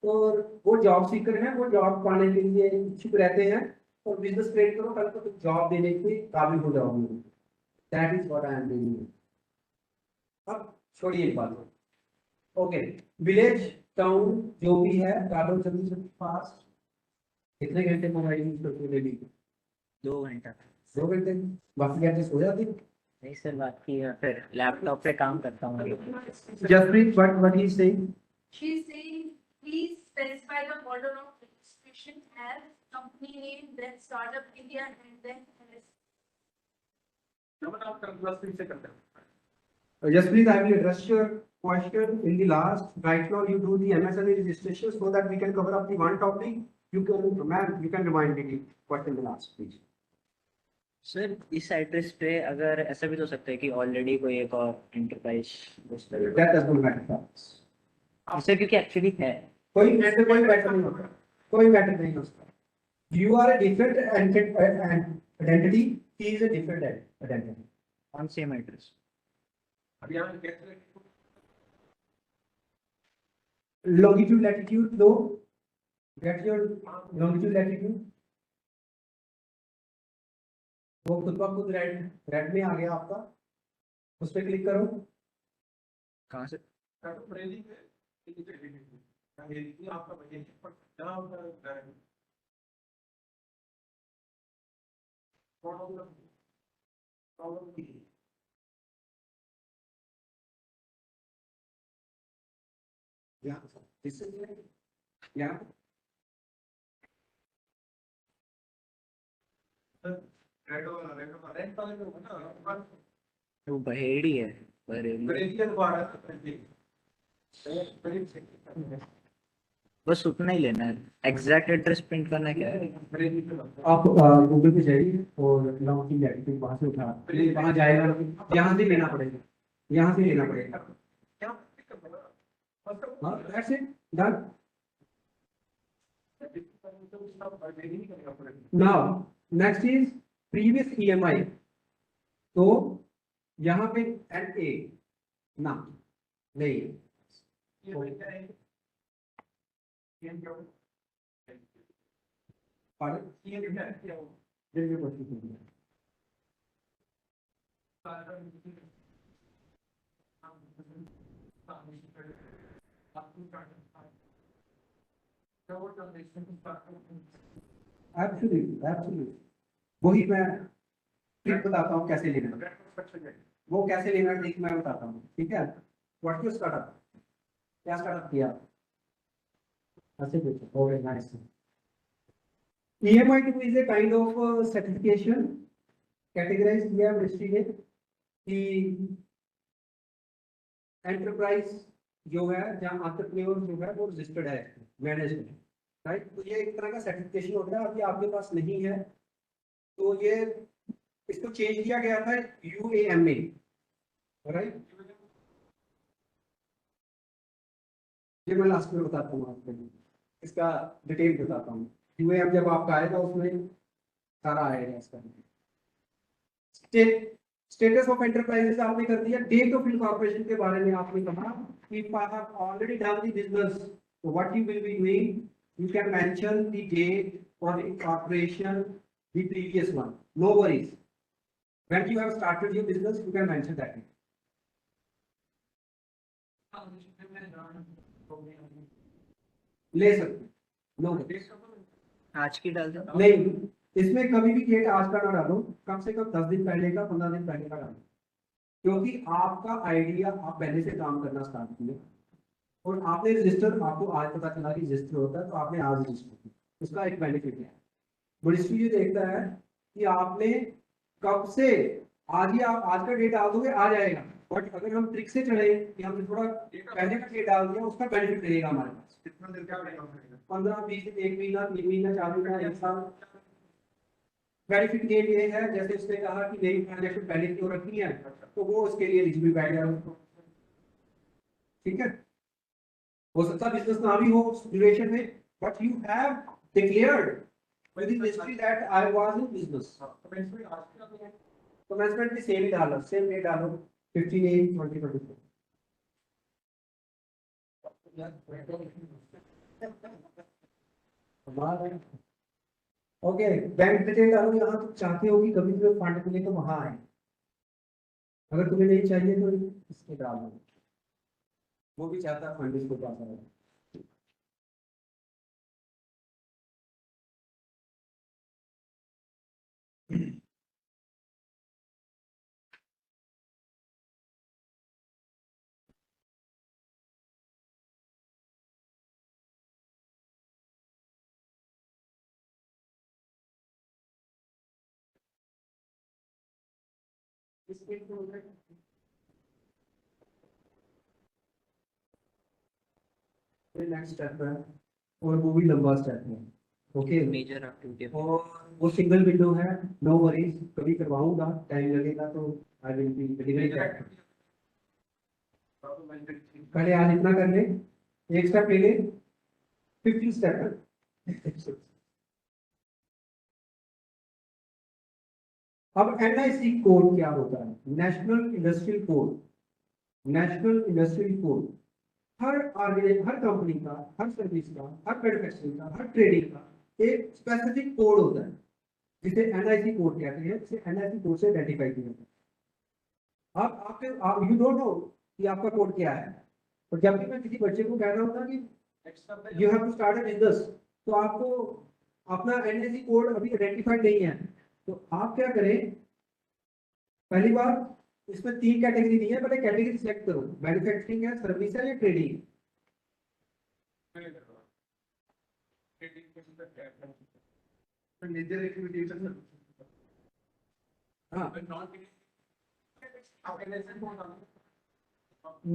और वो जॉब सीकर हैं, वो जॉब पाने के लिए इच्छुक रहते हैं, और बिजनेस ट्रेड करो, कल को तुम जॉब देने के काबिल हो जाओगे। That is what I am doing. अब छोड़िए बात। ओके, विलेज टाउन जो भी है, कार्बन जल्दी जल्दी फास्ट। कितने घंटे मोबाइल यूज करते हो डेली? 2 घंटा। 2 घंटे? बाकी घंटे सो जाते हो? नहीं सर, बाकी है फिर लैपटॉप पे काम करता हूँ। Jaspreet, what he is saying? She's saying, please specify the order of registration as company name, then startup India, and then NS. आप क्लास से करते हैं। Jasprit, I will address your question in the last. Right now, you do the MSME registration so that we can cover up the one topic. You can remind me the question in the last, please. Sir इस address पे अगर ऐसा भी तो हो सकता है कि ऑलरेडी कोई एक और enterprise That does not matter. Sir, क्योंकि एक्चुअली है। कोई मैटर नहीं होता, कोई मैटर नहीं होता। You are a different identity. He is a different identity. On same address. अब यहाँ पे कैसे Longitude, latitude, no. Get your longitude, latitude. वो खुद ब खुद रेड में आ गया आपका, उस पर क्लिक करो। कहाँ से? ब्रेजिंग है, ये आपका बजट पर क्या होता है? Yeah, this is yeah. Red वाले में होगा ना, वो बहेड़ी है बरेली। ब्रेजिंग द्वारा बस उतना ही लेना है। एग्जैक्ट एड्रेस प्रिंट करना क्या है? आप गूगल पे जाइए और लॉन्ग की वहां से उठा, वहां जाएगा, यहाँ से लेना पड़ेगा, यहाँ से लेना पड़ेगा। हाँ, that's it, done. Now, next is previous EMI. तो यहाँ पे NA ना नहीं, एब्सोल्युटली वही मैं ट्रिक बताता हूँ कैसे लेना है, वो कैसे लेना है ट्रिक मैं बताता हूँ, ठीक है। व्हाट योर स्टार्टअप, क्या स्टार्टअप किया ऐसे कुछ हो गया nice. EMI 2 is a kind of certification categorized किया मिनिस्ट्री ने कि एंटरप्राइज जो है, जहाँ एंटरप्रेन्योर जो है वो रजिस्टर्ड है, मैनेज है, राइट। तो ये एक तरह का सर्टिफिकेशन होता है। अभी आपके पास नहीं है तो ये इसको चेंज किया गया था UAMA, राइट। ये मैं लास्ट में बताता हूँ आपको, इसका डिटेल बताता हूँ। UAM जब आपका आएगा उसमें सारा आएगा इसका। स्टेटस ऑफ एंटरप्राइजेस आपने कर दिया। डेट ऑफ इनकॉर्पोरेशन के बारे में आपने कहा कि I have already done the business, so what you will be doing, you can mention the date for the incorporation, the previous one, no worries. When you have started your business, you can mention that. ले सकते, no आज की डाल दो। नहीं, इसमें कभी भी डेट आज का ना डालो, कम से कम 10 दिन पहले का, 15 दिन पहले का डालो, क्योंकि आपका आइडिया आप पहले से काम करना स्टार्ट किया और आपने रजिस्टर, आपको आज पता चला कि रजिस्टर होता है तो आपने आज रजिस्टर किया, उसका एक बेनिफिट है। मिनिस्ट्री ये देखता है कि आपने कब से, आज ही आप आज का डेट डाल दोगे आ जाएगा, बट अगर हम ट्रिक से चले कि हमने थोड़ा पहले का डेट डाल दिया, उसका बेनिफिट रहेगा हमारे पास। कितना दिन का वेट 15, 20, 1 महीना, 3 महीना, 4 महीना, 1 साल। बेनिफिट ये है, जैसे उसने कहा कि मेरी ट्रांजेक्शन पहले की हो रखी है तो वो उसके लिए एलिजिबल बैठ गया, ठीक है। हो सकता बिजनेस ना भी हो उस ड्यूरेशन में, but you have declared Within history that I was in business. Commencement भी same ही डालो, same date डालो, 15/8/2024. ओके, बैंक डिटेल डालो यहाँ। तुम चाहते हो कि कभी तुम्हें फंड मिले तो वहां आए, अगर तुम्हें नहीं चाहिए तो इसके डाल दो। वो भी चाहता है फंड इसको पास आए। नेक्स्ट स्टेप है और वो भी लंबा स्टेप है। Okay, major activity. और वो सिंगल विंडो है, नो वरीज, कभी करवाऊंगा, टाइम लगेगा तो I will be delivery that. पहले आज इतना कर ले, एक स्टेप ले ले, 15 स्टेप है। अब एनआईसी कोड क्या होता है? National industrial code. National industrial code हर कंपनी का, हर सर्विस का, हर मैन्युफैक्चरिंग का, हर ट्रेडिंग का एक स्पेसिफिक कोड होता है जिसे एनआईसी कोड कहते हैं, जिसे एनआईसी कोड से आइडेंटिफाई किया जाता है। आप यू डोंट नो कि आपका कोड क्या है, और जब भी मैं किसी बच्चे को कह रहा हूँ ना कि you have to start a business, तो आपको अपना एनआईसी कोड अभी आइडेंटिफाइड नहीं है, तो आप क्या करें? पहली बार इसमें 3 कैटेगरी दी है, पहले कैटेगरी सिलेक्ट करो, मैन्युफैक्चरिंग है, सर्विस है या ट्रेडिंग। हाँ,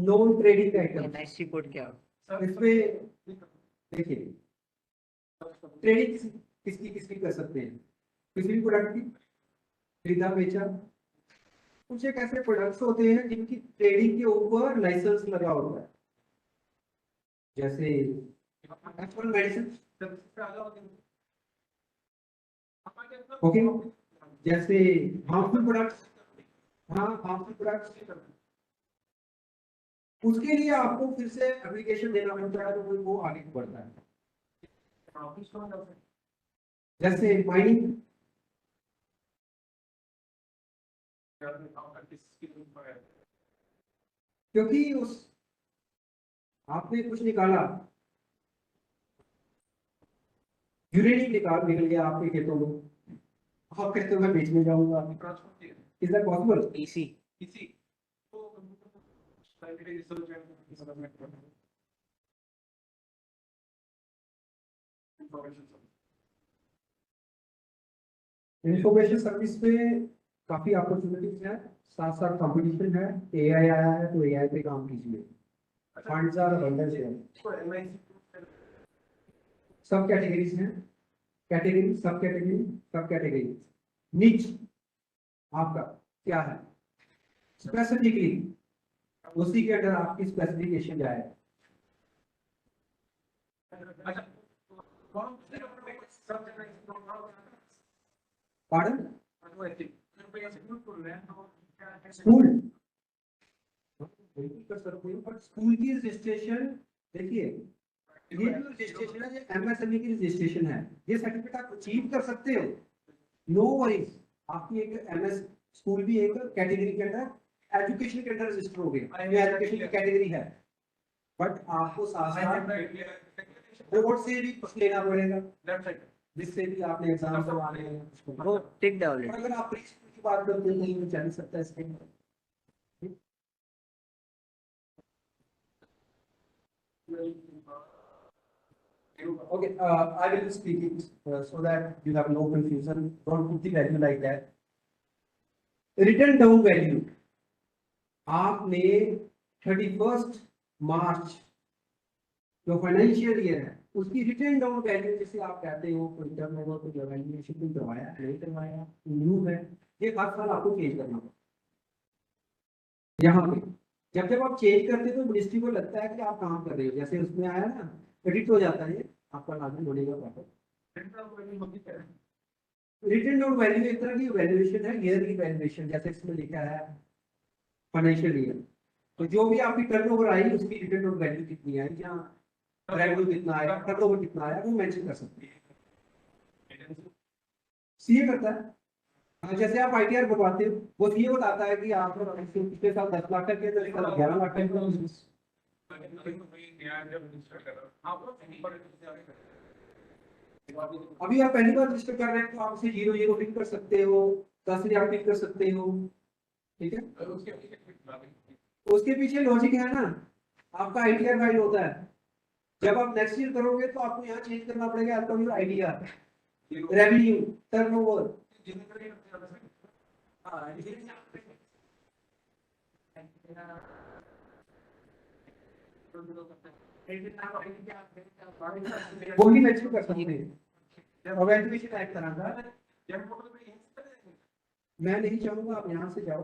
non trading item. NIC code क्या? इसमें देखिए, ट्रेडिंग किसकी किसकी कर सकते हैं? किसी भी प्रोडक्ट की खरीदा बेचा। कुछ एक ऐसे प्रोडक्ट्स होते हैं जिनकी ट्रेडिंग के ऊपर लाइसेंस लगा होता है, जैसे एप्पल मेडिसिन। ओके, जैसे हार्मफुल प्रोडक्ट्स। हाँ, हार्मफुल प्रोडक्ट्स, उसके लिए आपको फिर से एप्लीकेशन देना पड़ता है, तो वो आगे बढ़ता है। जैसे माइनिंग, क्योंकि उस आपने कुछ निकाला, यूरेनियम निकल गया आपके खेतों में, आप कहते हो मैं बेचने जाऊंगा, is that possible? EC. Information service में काफी अपॉर्चुनिटीज है, साथ साथ कंपटीशन है। एआई आया है तो एआई पे काम कीजिए। फंड्स आर अबंडेंस है। सब कैटेगरीज हैं, कैटेगरी, सब कैटेगरी, सब कैटेगरी। निच आपका क्या है? स्पेसिफिकली उसी के अंदर आपकी स्पेसिफिकेशन जाए। पार्डन? स्कूल बिल्कुल कर सकते हो, बट स्कूल की रजिस्ट्रेशन देखिए, ये जो रजिस्ट्रेशन है, ये एमएसएमई की रजिस्ट्रेशन है, ये सर्टिफिकेट आप अचीव कर सकते हो, नो वरीज। आपकी एक एमएस स्कूल भी एक कैटेगरी के अंदर, एजुकेशन के अंदर रजिस्टर हो गया, ये एजुकेशन की कैटेगरी है, बट आपको साथ बोर्ड से भी कुछ लेना पड़ेगा, जिससे भी आपने एग्जाम करवाने हैं। वो टिक डाउन। अगर आप प्री स्कूल की बात करते हो तो चल सकता है इसके अंदर। Okay, I will speak it so that you have no confusion. Don't put the value like that. Written down value. आपने 31 मार्च जो फाइनेंशियल ईयर है उसकी रिटर्न डाउन वैल्यू, जिसे आप कहते हो कोई टर्न ओवर, कोई वैल्यूएशन कोई करवाया नहीं करवाया, न्यू है, ये हर साल आपको चेंज करना होगा। यहाँ पे जब आप चेंज करते हो तो मिनिस्ट्री को लगता है कि आप काम कर रहे हो, जैसे उसमें आया ना, एडिट हो जाता है, आपका लागू होने का रिटर्न नोट वैल्यू एक तरह की वैल्यूएशन है, ईयरली वैल्यूएशन, जैसे इसमें लिखा है फाइनेंशियल ईयर। तो जो भी आपकी टर्नओवर आई उसकी रिटर्न नोट वैल्यू कितनी आई, या रेवेन्यू कितना आया, टर्नओवर कितना आया, वो मेंशन कर सकते हैं। सीए करता है। हाँ, जैसे आप आईटीआर बनवाते हो, वो सीए बताता है कि आप पिछले साल 10 लाख के अंदर 11 लाख का बिजनेस। अभी आप पहली बार रजिस्टर कर रहे हैं तो आप उसे 00 पिन कर सकते हो, 10,000 पिन कर सकते हो, ठीक है। उसके पीछे लॉजिक है ना, आपका आईटीआर फाइल होता है, जब आप नेक्स्ट ईयर करोगे तो आपको यहाँ चेंज करना पड़ेगा आपका आईटीआर, रेवेन्यू, टर्नओवर। वो भी मेंशन कर सकते हैं। और वैल्यूएशन एक तरह का, मैं नहीं चाहूंगा आप यहाँ से जाओ,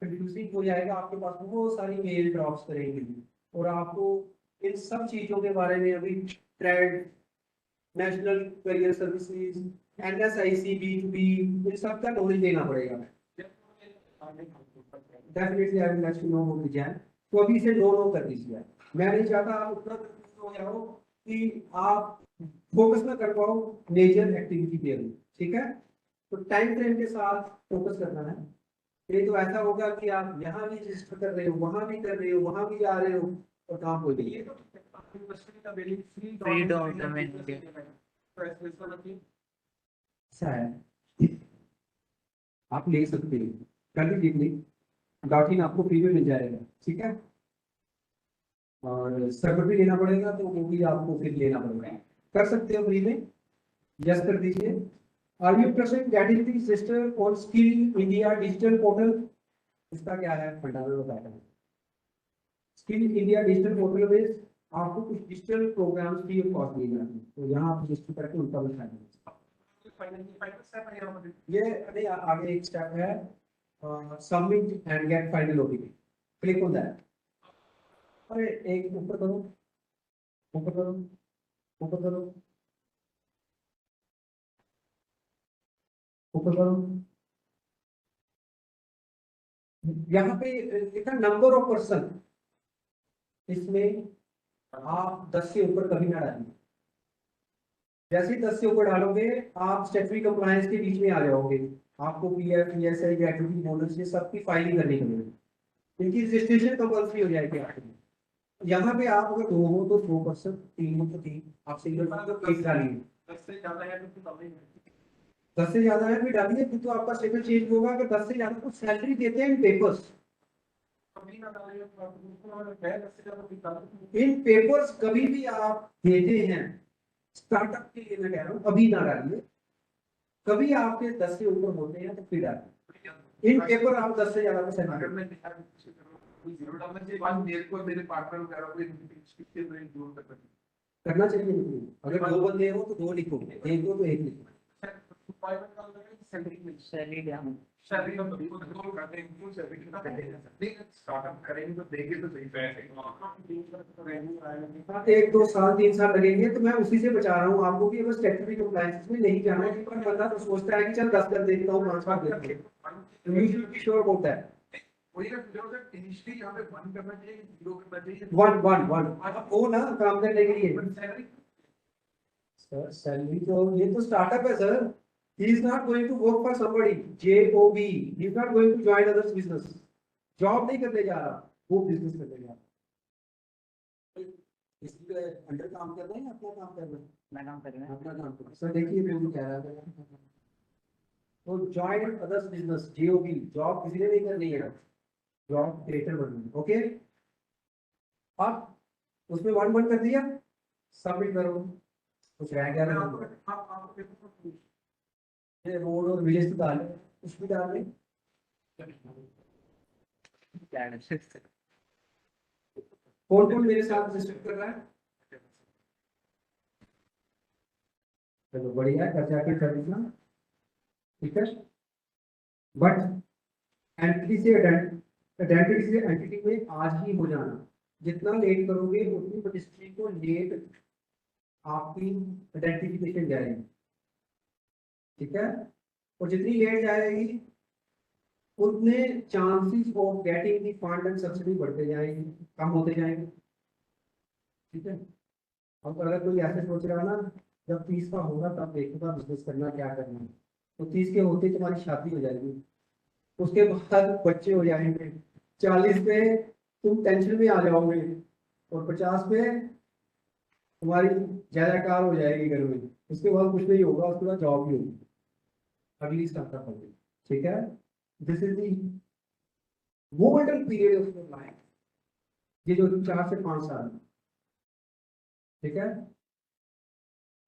कंफ्यूजिंग हो जाएगा, आपके पास वो सारी मेल ड्रॉप्स करेंगे और आपको इन सब चीजों के बारे में अभी trade, national career services, NSIC, B2B, इन सब का नॉलेज देना पड़ेगा। Definitely I will let you know what the Jain. तो अभी से नो कर दीजिए। मैं नहीं चाहता आप उतना कंफ्यूज हो जाओ कि आप फोकस ना कर पाओ मेजर एक्टिविटी पे, ठीक है। तो टाइम फ्रेम के साथ फोकस करना है। ये तो ऐसा होगा कि आप यहाँ भी रजिस्टर कर रहे हो, वहाँ भी कर रहे हो, वहाँ भी आ रहे हो और काम हो गई है। ऐसा है, आप ले सकते हो, कर लीजिए, डॉट आपको फ्री में मिल जाएगा, ठीक है। और सर्वर भी लेना पड़ेगा तो वो भी आपको फिर लेना पड़ेगा, कर सकते हो फ्री में, यस कर दीजिए। Are you interested getting the register on Skill India digital portal? इसका क्या है फंडामेंटल बताया है। स्किल इंडिया डिजिटल पोर्टल में आपको कुछ digital programmes free of cost दिए जाते हैं, तो यहाँ आप रजिस्टर करके उनका भी फायदा। ये अरे आगे एक स्टेप है, submit and get final OTP, click on that. अरे एक ऊपर करो, ऊपर करो, ऊपर करो, ऊपर करो। यहाँ पे लिखा नंबर ऑफ पर्सन, इसमें आप 10 से ऊपर कभी ना डालिए। जैसे ही 10 से ऊपर डालोगे आप स्टैट्यूटरी कंप्लायंस के बीच में आ जाओगे, आपको पीएफ, ईएसआई, ग्रेच्युटी, बोनस ये सब की फाइलिंग करनी पड़ेगी, इनकी रजिस्ट्रेशन कंपल्सरी हो जाएगी आपकी। यहाँ पे आप अगर 2 हो तो 2%, 3 हो तो 3, आप सिंगल हो तो 1 डालिए। 10 से ज्यादा है फिर डालिए, फिर तो आपका स्टेटस चेंज होगा। अगर 10 से ज्यादा तो सैलरी देते हैं इन पेपर्स, इन पेपर्स कभी भी आप देते हैं स्टार्टअप के लिए, मैं कह रहा हूँ अभी ना डालिए, कभी आपके 10 से ऊपर होते हैं तो फिर डालिए इन पेपर। आप 10 से ज्यादा को करना चाहिए। अगर 2 बंदे हो तो 2 लिखो, 1 हो तो 1 लिखो। हाँ, 1, 2 साल 3 साल लगेंगे, तो मैं उसी से बचा रहा हूँ आपको कि अगर स्टैट्यूटरी कंप्लायंस में नहीं जाना है, पर बंदा तो सोचता है कि चल 10 कर देता हूँ, 5 कर देता हूँ। You should be sure about that. One वो ना काम करने के लिए सर, सैलरी तो ये तो स्टार्टअप है sir. He is not going to work for somebody, JOB. He is not going to join others business. Job नहीं करने जा रहा, वो बिजनेस करने जा रहा। इसके अंडर काम कर रहे हैं, अपना काम कर रहे हैं, मैं काम कर रहा हूँ, अपना काम कर रहे हैं। सर देखिए मैं भी कह रहा था, तो join others business, JOB, job किसी ने नहीं करनी है, जॉब क्रिएटर बननी है। ओके, अब उसमें 1 कर दिया, सबमिट करो। कुछ रह गया रोड और विलेज तो डाल, कुछ भी डाल दें। कौन मेरे साथ रजिस्टर कर रहा है? चलो बढ़िया है, कर जाके कर देना, ठीक है। बट एंटिटी से आइडेंटिटी से एंटिटी में आज ही हो जाना, जितना लेट करोगे उतनी रजिस्ट्री को लेट आपकी आइडेंटिफिकेशन जाएगी। ठीक है, और जितनी लेट जाएगी उतने chances of getting the fund and subsidy बढ़ते जाएंगे, कम होते जाएंगे। ठीक है, अब अगर कोई ऐसे सोच रहा है ना जब 30 का होगा तब देखूंगा बिजनेस करना क्या करना है, तो 30 के होते तुम्हारी शादी हो जाएगी, उसके बाद बच्चे हो जाएंगे, 40 पे तुम टेंशन में आ जाओगे, और 50 पे तुम्हारी जयकार हो जाएगी घर में, उसके बाद कुछ नहीं होगा, उसके बाद जॉब भी होगी, अगली स्टार्टअप होगी। ठीक है, this is the golden period of your life, ये जो 4 से 5 साल। ठीक है,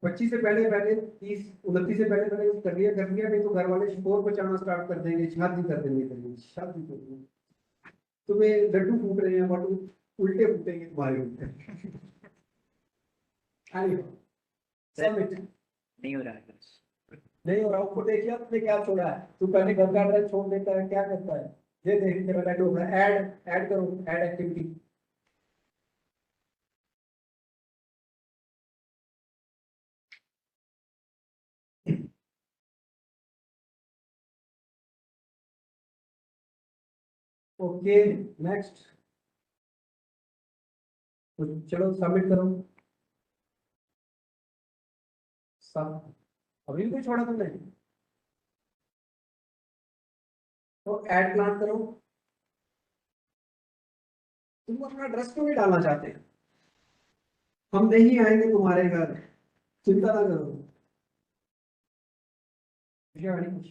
25 से पहले पहले 30 29 से पहले पहले कर लिया नहीं तो घर वाले शोर बचाना स्टार्ट कर देंगे, शादी कर देंगे, शादी कर देंगे, तुम्हें लड्डू फूट रहे हैं बट उल्टे फूटेंगे तुम्हारे उल्टे। सबमिट नहीं हो रहा है बस। नहीं हो रहा, ऊपर देखिए आपने क्या छोड़ा है, तू पहले घर का एड्रेस छोड़ देता है, क्या करता है, ये देख तेरा ऐड होगा, ऐड करो, ऐड एक्टिविटी। ओके नेक्स्ट, चलो सबमिट करो। सब अभी भी कोई छोड़ा तुमने, तो ऐड प्लान करो। तुम अपना एड्रेस क्यों नहीं डालना चाहते, हम नहीं आएंगे तुम्हारे घर, चिंता ना करो। कुछ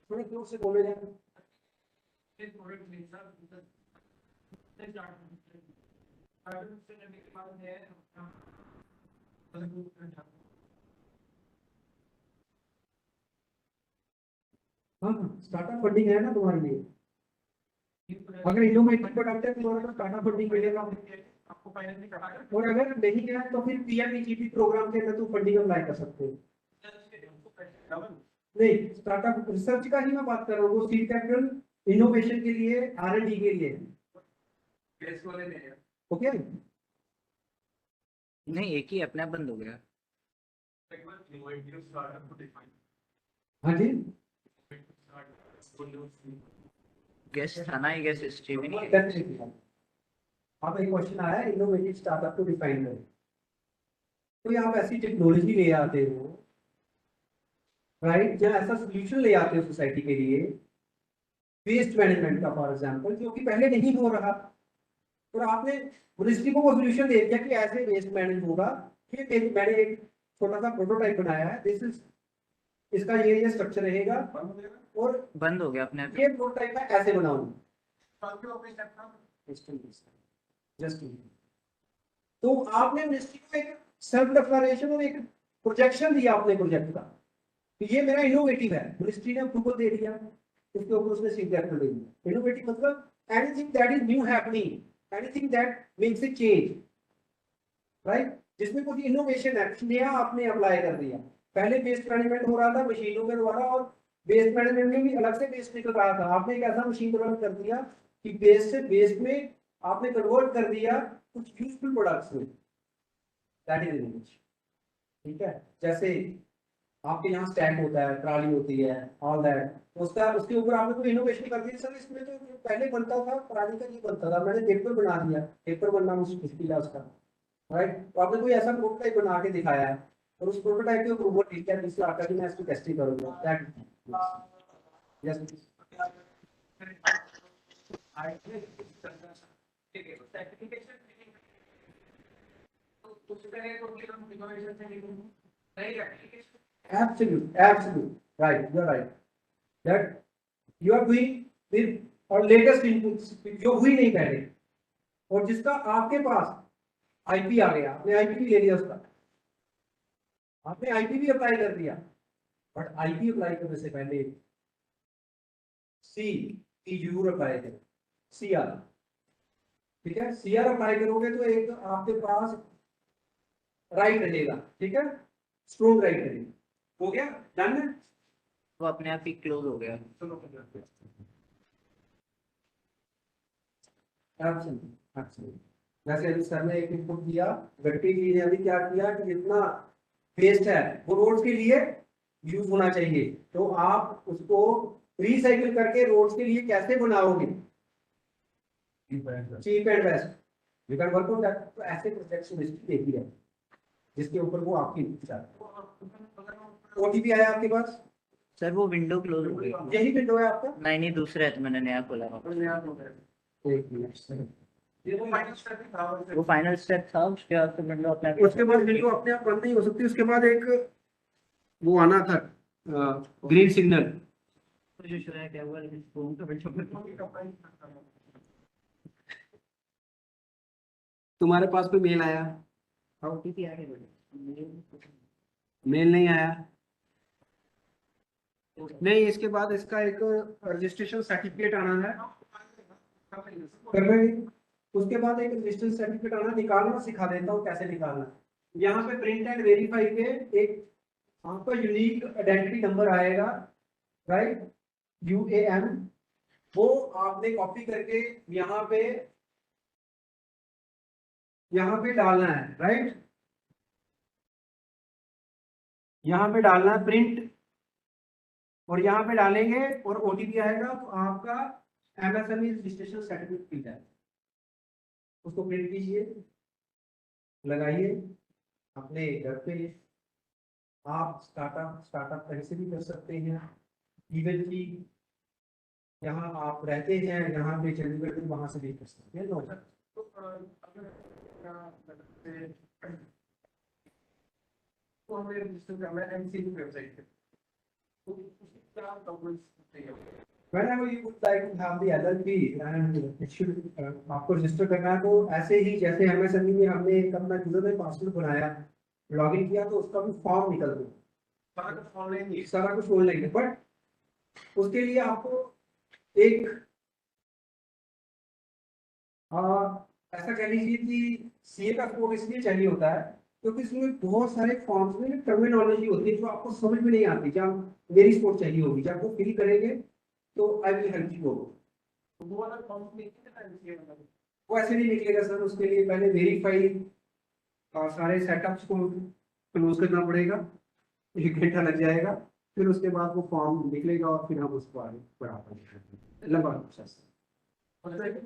थोड़े जोर से बोले जाए। हाँ, स्टार्टअप फंडिंग है ना तुम्हारे लिए, अगर इनोवेटिव प्रोडक्ट है तुम्हारे पास स्टार्टअप फंडिंग मिलेगा, आपको फाइनेंस करा है और अगर नहीं है तो फिर पीएमईजीपी प्रोग्राम के अंदर तुम फंडिंग अप्लाई कर सकते हो। नहीं, स्टार्टअप रिसर्च का ही मैं बात कर रहा हूँ, वो सीड कैपिटल इनोवेशन के लिए, R&D के लिए। केस वाले नहीं है। ओके, नहीं, एक ही अपने आप बंद हो गया। हाँ जी, गेस्ट था ना, ये गेस्ट हिस्ट्री में नहीं है। डेफिनेटली। अब एक क्वेश्चन आया है, इनोवेटिव स्टार्टअप को डिफाइन करें। कोई आप ऐसी टेक्नोलॉजी ले आते हो, राइट, या ऐसा सोल्यूशन ले आते हो सोसाइटी के लिए, वेस्ट मैनेजमेंट का फॉर एग्जांपल, जो कि पहले नहीं हो रहा, और आपने मिनिस्ट्री को वो सोल्यूशन दे दिया कि ऐसे वेस्ट मैनेज होगा। ये मैंने एक छोटा सा प्रोटोटाइप बनाया है, दिस इज, इसका ये स्ट्रक्चर रहेगा, और बंद हो गया अपने आप। ये प्रोटोटाइप मैं ऐसे बनाऊंगा। जस्ट तो आपने मिनिस्ट्री को एक सेल्फ डिक्लेरेशन और एक प्रोजेक्शन दिया अपने प्रोजेक्ट का, कि ये मेरा इनोवेटिव है, मिनिस्ट्री ने अप्रूवल दे दिया, उसके ऊपर उसने सीड कैपिटल दे दिया। इनोवेटिव मतलब anything that is new happening, anything that makes a change, right, जिसमें कुछ इनोवेशन है, कुछ नया आपने अप्लाई कर दिया। पहले वेस्ट मैनेजमेंट हो रहा था मशीनों के द्वारा, और वेस्ट मैनेजमेंट में भी अलग से वेस्ट निकल रहा था, आपने एक ऐसा मशीन डेवलप कर दिया कि वेस्ट से वेस्ट में आपने कन्वर्ट कर दिया कुछ यूजफुल प्रोडक्ट्स में, दैट इज इनोवेशन। ठीक है, जैसे आपके यहाँ स्टैक होता है, ट्राली होती है, ऑल दैट, उसका उसके ऊपर आपने कोई इनोवेशन कर दिया, सर इसमें तो पहले बनता था ट्राली का, ये बनता था, मैंने पेपर बना दिया, पेपर बनना मुश्किल है उसका, राइट, तो आपने कोई ऐसा प्रोटोटाइप बना के दिखाया है, और उस प्रोटोटाइप के ऊपर वो ठीक है, 20 लाख का कि मैं इसकी टेस्टिंग करूंगा, that yes. Absolute, right, you're right. That you are doing with और latest inputs जो हुई नहीं पहले, और जिसका आपके पास आईपी आ गया, आपने आईपी भी ले लिया उसका, आपने आईपी भी अप्लाई कर दिया, बट आईपी अप्लाई करने से पहले सी की जरूर अप्लाई करें, सीआर। ठीक है, सीआर अप्लाई करोगे तो एक आपके पास राइट रहेगा, ठीक है, स्ट्रोंग राइट रहेगा। हो गया, डन है, वो अपने आप ही क्लोज हो गया। चलो Absolutely, absolutely. जैसे अभी सर ने एक इनपुट दिया, गट्टी जी ने अभी क्या किया कि जितना वेस्ट है वो रोड्स के लिए यूज होना चाहिए, तो आप उसको रिसाइकिल करके रोड्स के लिए कैसे बनाओगे cheap and best, you can work on that. तो ऐसे प्रोजेक्ट्स मिनिस्ट्री देती है जिसके ऊपर वो आपकी ओटीपी आया आपके पास, सर वो विंडो क्लोज हो गई। यही विंडो है आपका। नहीं दूसरा है, तो मैंने नया खोला। एक मिनट सर। वो फाइनल स्टेप था, उसके बाद तो विंडो अपने आप उसके बाद विंडो अपने आप बंद नहीं हो सकती, उसके बाद एक वो आना था ग्रीन सिग्नल। क्या हुआ, लेकिन फोन का विंडो तुम्हारे पास कोई मेल आया? ओटीपी आ गया। मेल नहीं आया? नहीं, इसके बाद इसका एक रजिस्ट्रेशन सर्टिफिकेट आना है, कर रहे हैं। उसके बाद एक रजिस्ट्रेशन सर्टिफिकेट आना, निकालना सिखा देता हूँ कैसे निकालना है। यहाँ पे प्रिंट एंड वेरीफाई पे एक आपका यूनिक आइडेंटिटी नंबर आएगा, राइट, UAN, वो आपने कॉपी करके यहाँ पे डालना है, राइट, यहाँ पे डालना है प्रिंट, और यहाँ पे डालेंगे और ओटीपी आएगा तो आपका MSME रजिस्ट्रेशन सर्टिफिकेट मिल जाएगा। उसको प्रिंट कीजिए, लगाइए अपने घर पे। आप स्टार्टअप कहीं से भी कर सकते हैं, इवन कि यहाँ आप रहते हैं, यहाँ पे चंडीगढ़ में, वहां से भी कर सकते हैं। नो तो हमें रजिस्टर करना है MCB वेबसाइट पे, तो उसकी क्या डॉक्यूमेंट्स चाहिए? whenever you would like to have the LLP and it should आपको रजिस्टर करना है, तो ऐसे ही जैसे MSME में हमने एक अपना यूजर नेम पासवर्ड बनाया, लॉगिन किया, तो उसका भी फॉर्म निकल गया, सारा कुछ ऑनलाइन है। बट उसके लिए आपको एक ऐसा कह लीजिए कि CA का कोड इसलिए चाहिए होता है क्योंकि इसमें बहुत सारे फॉर्म्स में टर्मिनोलॉजी होती है जो आपको समझ में नहीं आती। जब मेरी सपोर्ट चाहिए होगी, जब वो फिल करेंगे तो आई विल हेल्प यू। वो वाला फॉर्म में कितना टाइम चाहिए? वो ऐसे नहीं निकलेगा सर, उसके लिए पहले वेरीफाई और सारे सेटअप्स को क्लोज करना पड़ेगा, 1 घंटा लग जाएगा, फिर उसके बाद वो फॉर्म निकलेगा और फिर हम उसको आगे बढ़ा पाएंगे। लंबा प्रोसेस। प्राइवेट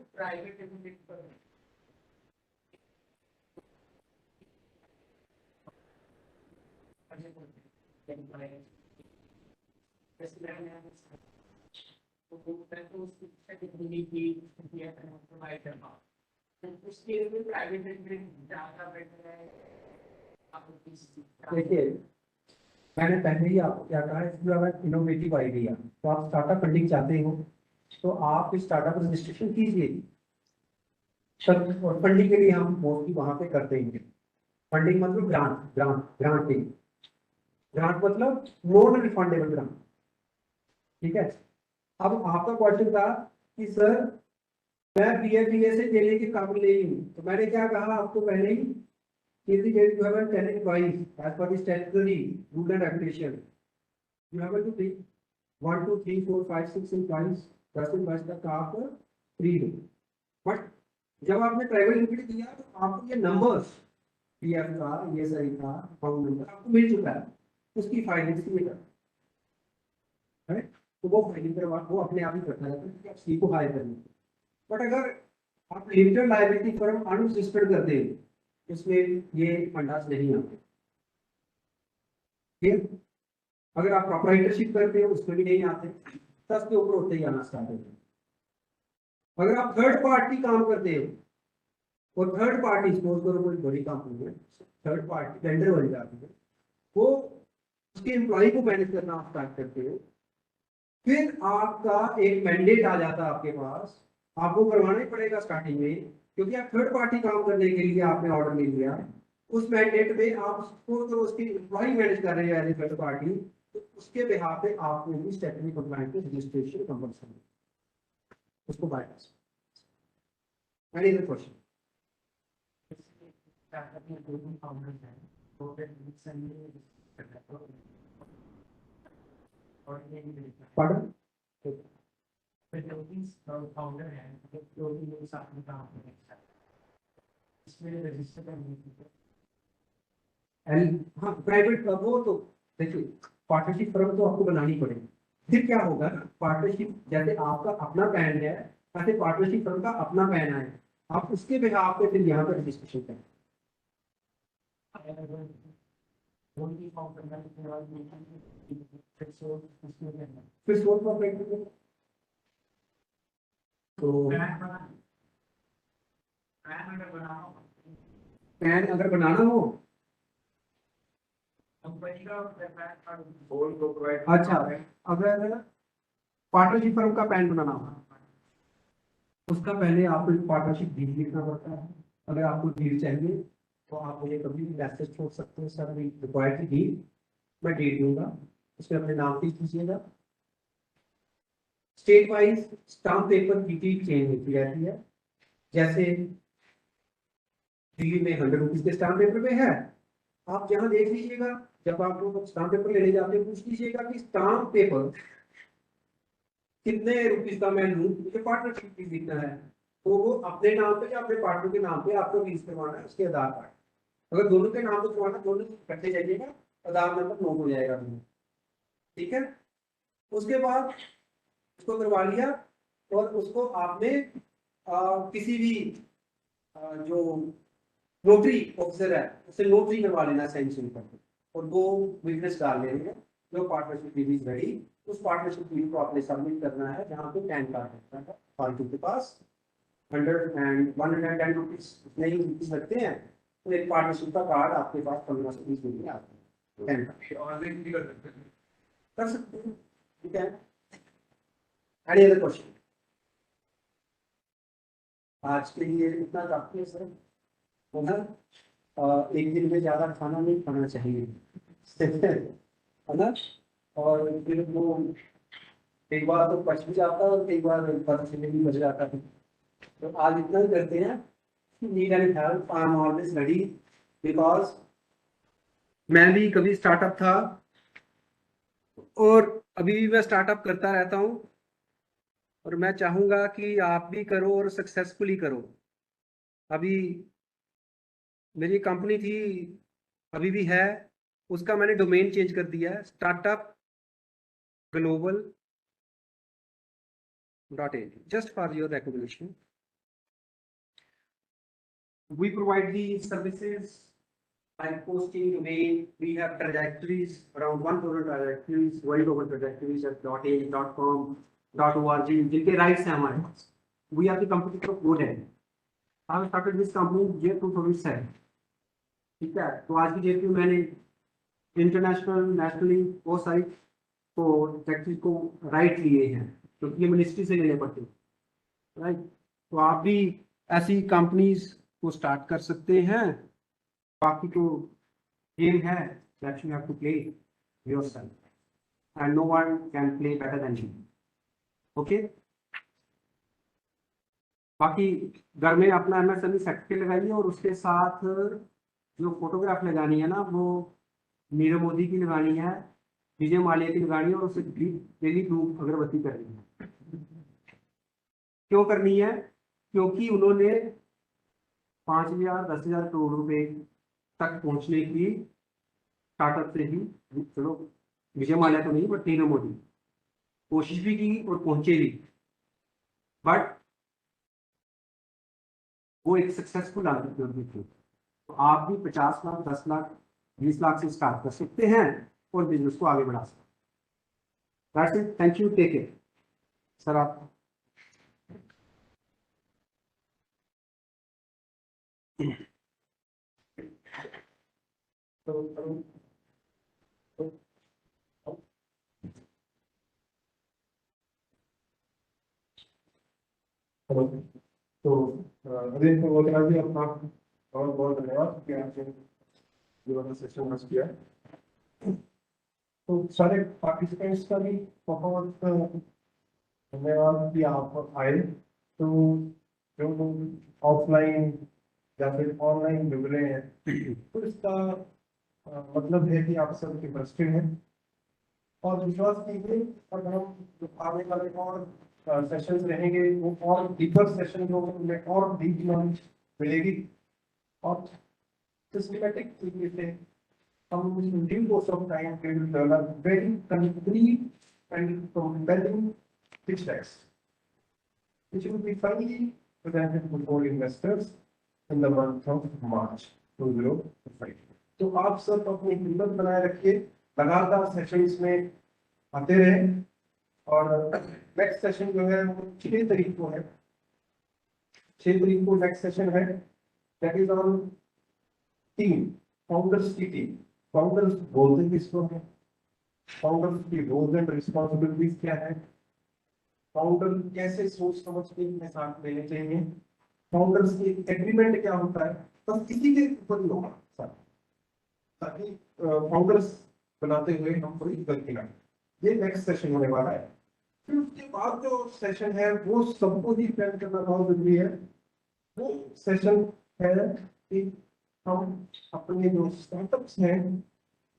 देखिए, मैंने पहले ही आपको क्या कहा है, इसमें अगर इनोवेटिव आइडिया, तो आप स्टार्टअप फंडिंग चाहते हो तो आप स्टार्टअप रजिस्ट्रेशन कीजिए। और फंडिंग के लिए हम मोस्टली वहाँ पे करते हैं। फंडिंग मतलब ग्रांटिंग, ग्रांट मतलब नॉन रिफंडेबल ग्रांट, ठीक है। अब आपका क्वेश्चन था कि सर मैं PFDA से देने के काबिल नहीं हूँ, तो मैंने क्या कहा आपको पहले ही, यदि you have 10 employees as per the statutory rule and regulation, you have to take 1 2 3 4 5 6 employees, 10 employees तक आप फ्री हो। बट जब आपने प्राइवेट लिमिटेड दिया तो आपको ये नंबर्स PF का, ESI का अकाउंट नंबर आपको मिल चुका है, उसकी फाइलिंग है, तो वो फाइलिंग करवा, वो अपने आप ही करता है कि आप सी को हायर करना। बट अगर आप लिमिटेड लायबिलिटी फर्म अनरजिस्टर्ड कर दें, उसमें ये फंडास नहीं आते, ठीक। अगर आप प्रोप्राइटरशिप करते हो उसमें भी नहीं आते, 10 के ऊपर होते ही आना स्टार्ट होते हैं। अगर आप थर्ड पार्टी काम करते हो, और थर्ड पार्टी सपोज करो कोई बड़ी कंपनी है, थर्ड पार्टी वेंडर बन जाती है, वो उसके एम्प्लॉय को मैनेज करना आप स्टार्ट करते हो, फिर आपका एक मैंडेट आ जाता है आपके पास, आपको करवाना ही पड़ेगा स्टार्टिंग में, क्योंकि आप थर्ड पार्टी काम करने के लिए आपने ऑर्डर ले लिया। उस मैंडेट में आप सपोज करो उसकी एम्प्लॉय मैनेज कर रहे हैं एज ए थर्ड पार्टी, तो उसके बिहाफ पे आपने भी स्टेटमेंट कंप्लायंस रजिस्ट्रेशन कंपल्सरी, उसको bypass. Any other question? Pardon? Founder है जो भी लोग साथ में काम कर रहे हैं इसमें रजिस्टर करने की हाँ प्राइवेट वो तो देखिए पार्टनरशिप फर्म तो आपको बनानी पड़ेगी। फिर क्या होगा पार्टनरशिप जैसे आपका अपना पैन है वैसे पार्टनरशिप फर्म का अपना पैन है आप उसके बिहाफ पे फिर यहाँ पे रजिस्ट्रेशन करें। फिर सोल प्रॉपर्टी तो पैन अगर बनाना हो अच्छा अगर पार्टनरशिप फर्म का पैन बनाना हो उसका पहले आपको पार्टनरशिप डीड लिखना पड़ता है। अगर आपको डीड चाहिए तो आप मुझे कभी भी मैसेज छोड़ सकते हैं सर रिक्वायर्ड की डीड मैं डीड दूंगा उसमें अपने नाम की कीजिएगा। स्टेट वाइज स्टाम्प पेपर की डीड चेंज होती रहती है जैसे दिल्ली में 100 रुपीज के स्टाम्प पेपर पे है आप यहाँ देख लीजिएगा जब आप लोग स्टाम्प पेपर लेने जाते हैं पूछ लीजिएगा कि स्टाम्प पेपर कितने रुपीज का मैं लूँ मुझे पार्टनरशिप फीस लिखना है तो वो अपने नाम पे या अपने पार्टनर के नाम पे आपको लीज करवाना है उसके आधार कार्ड अगर दोनों के नाम पे करवाना दोनों इकट्ठे जाइएगा आधार नंबर नोट हो जाएगा दोनों ठीक है। उसके बाद उसको करवा लिया और उसको आपने किसी भी जो नोटरी ऑफिसर है उससे नोटरी करवा लेना सैंक्शन करके और 2 विटनेस डाल लेने हैं जो पार्टनरशिप डीड इज रेडी उस पार्टनरशिप डीड को आपने सबमिट करना है जहाँ पे पैन कार्ड रहता है फालतू के पास 110 रुपीज नहीं रुपीज लगते हैं तो एक पार्टनरशिप का कार्ड आपके पास 15 से 20 दिन में आता है पैन कार्ड कर सकते हैं ठीक है। एनी अदर क्वेश्चन आज के लिए इतना काफी है सर होगा एक दिन में ज्यादा खाना नहीं खाना चाहिए है ना और फिर वो एक बार तो पच भी जाता है और कई बार पता चलने भी बच जाता है तो आज इतना ही करते हैं need and help I am always ready because मैं भी कभी स्टार्टअप था और अभी भी मैं स्टार्टअप करता रहता हूँ और मैं चाहूँगा कि आप भी करो और सक्सेसफुली करो। अभी मेरी कंपनी थी अभी भी है उसका मैंने डोमेन चेंज कर दिया है startup global.in just for your recognition. We provide the services like posting domain. We have trajectories around 1,000 trajectories, world over trajectories at .in, .com, .org जिनके राइट्स हैं हमारे पास। We are the competitor of GoDaddy. I have started this company in year 2007. ठीक है तो आज की date में मैंने इंटरनेशनल नेशनली बहुत सारी को टैक्सी को राइट लिए हैं क्योंकि ये मिनिस्ट्री से लेने पड़ते हैं राइट। तो आप भी ऐसी कंपनीज को स्टार्ट कर सकते हैं। बाकी तो गेम है that you have to play yourself and no one can play better than you okay. बाकी घर में अपना MSME सर्टिफिकेट लगाइए और उसके साथ जो फोटोग्राफ लगानी है ना वो नीरव मोदी की लगानी है विजय माल्या की लगानी है और उसे डेली धूप अगरबत्ती करनी है। क्यों करनी है क्योंकि उन्होंने 5,000 10,000 करोड़ रुपए तक पहुंचने की स्टार्टअप से ही चलो विजय माल्या तो नहीं बट नीरव मोदी कोशिश भी की और पहुंचे भी बट वो एक सक्सेसफुल आदमी थे। तो आप भी 50 लाख 10 लाख 20 लाख से स्टार्ट कर सकते हैं और बिजनेस को आगे बढ़ा सकते हैं। That's it thank you take care sir आप तो अभी तो बहुत राजी अपना बहुत बहुत धन्यवाद कि आपने जीवन सेशन होस्ट किया। तो सारे पार्टिसिपेंट्स का भी बहुत धन्यवाद कि आप आए। तो जो लोग ऑफलाइन या फिर ऑनलाइन जुड़ रहे हैं तो इसका मतलब है कि आप सब इंटरेस्टेड हैं और विश्वास कीजिए और हम आने वाले और सेशंस रहेंगे वो और डीपर सेशन होंगे, उनमें और डीप नॉलेज मिलेगी और सिस्टमैटिक तरीके से हम due course of time we will develop very complete and compelling pitch decks which will be finally presented before investors in the month of March 2025. तो आप सब अपनी हिम्मत बनाए रखिए, लगातार सेशंस में आते रहे और नेक्स्ट सेशन जो है वो 6 तारीख को है, 6 तारीख को नेक्स्ट सेशन है, that is on team, founders की टीम। फाउंडर्स बोलते किसको है, फाउंडर्स की रोल्स एंड रिस्पॉन्सिबिलिटीज क्या है, फाउंडर कैसे सोच समझ के अपने साथ लेने चाहिए, फाउंडर्स की एग्रीमेंट क्या होता है, बस इसी के ऊपर ही होगा सर, ताकि फाउंडर्स बनाते हुए हम कोई गलती ना करें। ये नेक्स्ट सेशन होने वाला है। फिर उसके बाद जो सेशन है वो सबको ही प्लान करना बहुत जरूरी है। वो सेशन है कि हम अपने जो स्टार्टअप्स हैं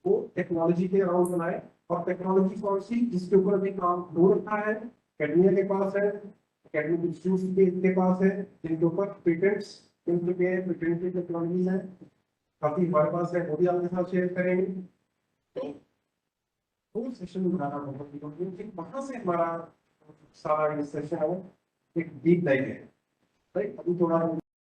वो टेक्नोलॉजी के अराउंड बनाए, और टेक्नोलॉजी कौन सी जिसके ऊपर अभी काम हो रखा है, एकेडमिया के पास है, एकेडमिक इंस्टीट्यूट के पास है, जिनके ऊपर पेटेंट्स मिल चुके हैं, पेटेंट टेक्नोलॉजी है काफी हमारे पास है, वो भी आपके साथ शेयर करेंगे। तो वो सेशन बनाना बहुत जरूरी है, वहां से हमारा सारा सेशन है वो एक डीप डाइव है, राइट। अभी थोड़ा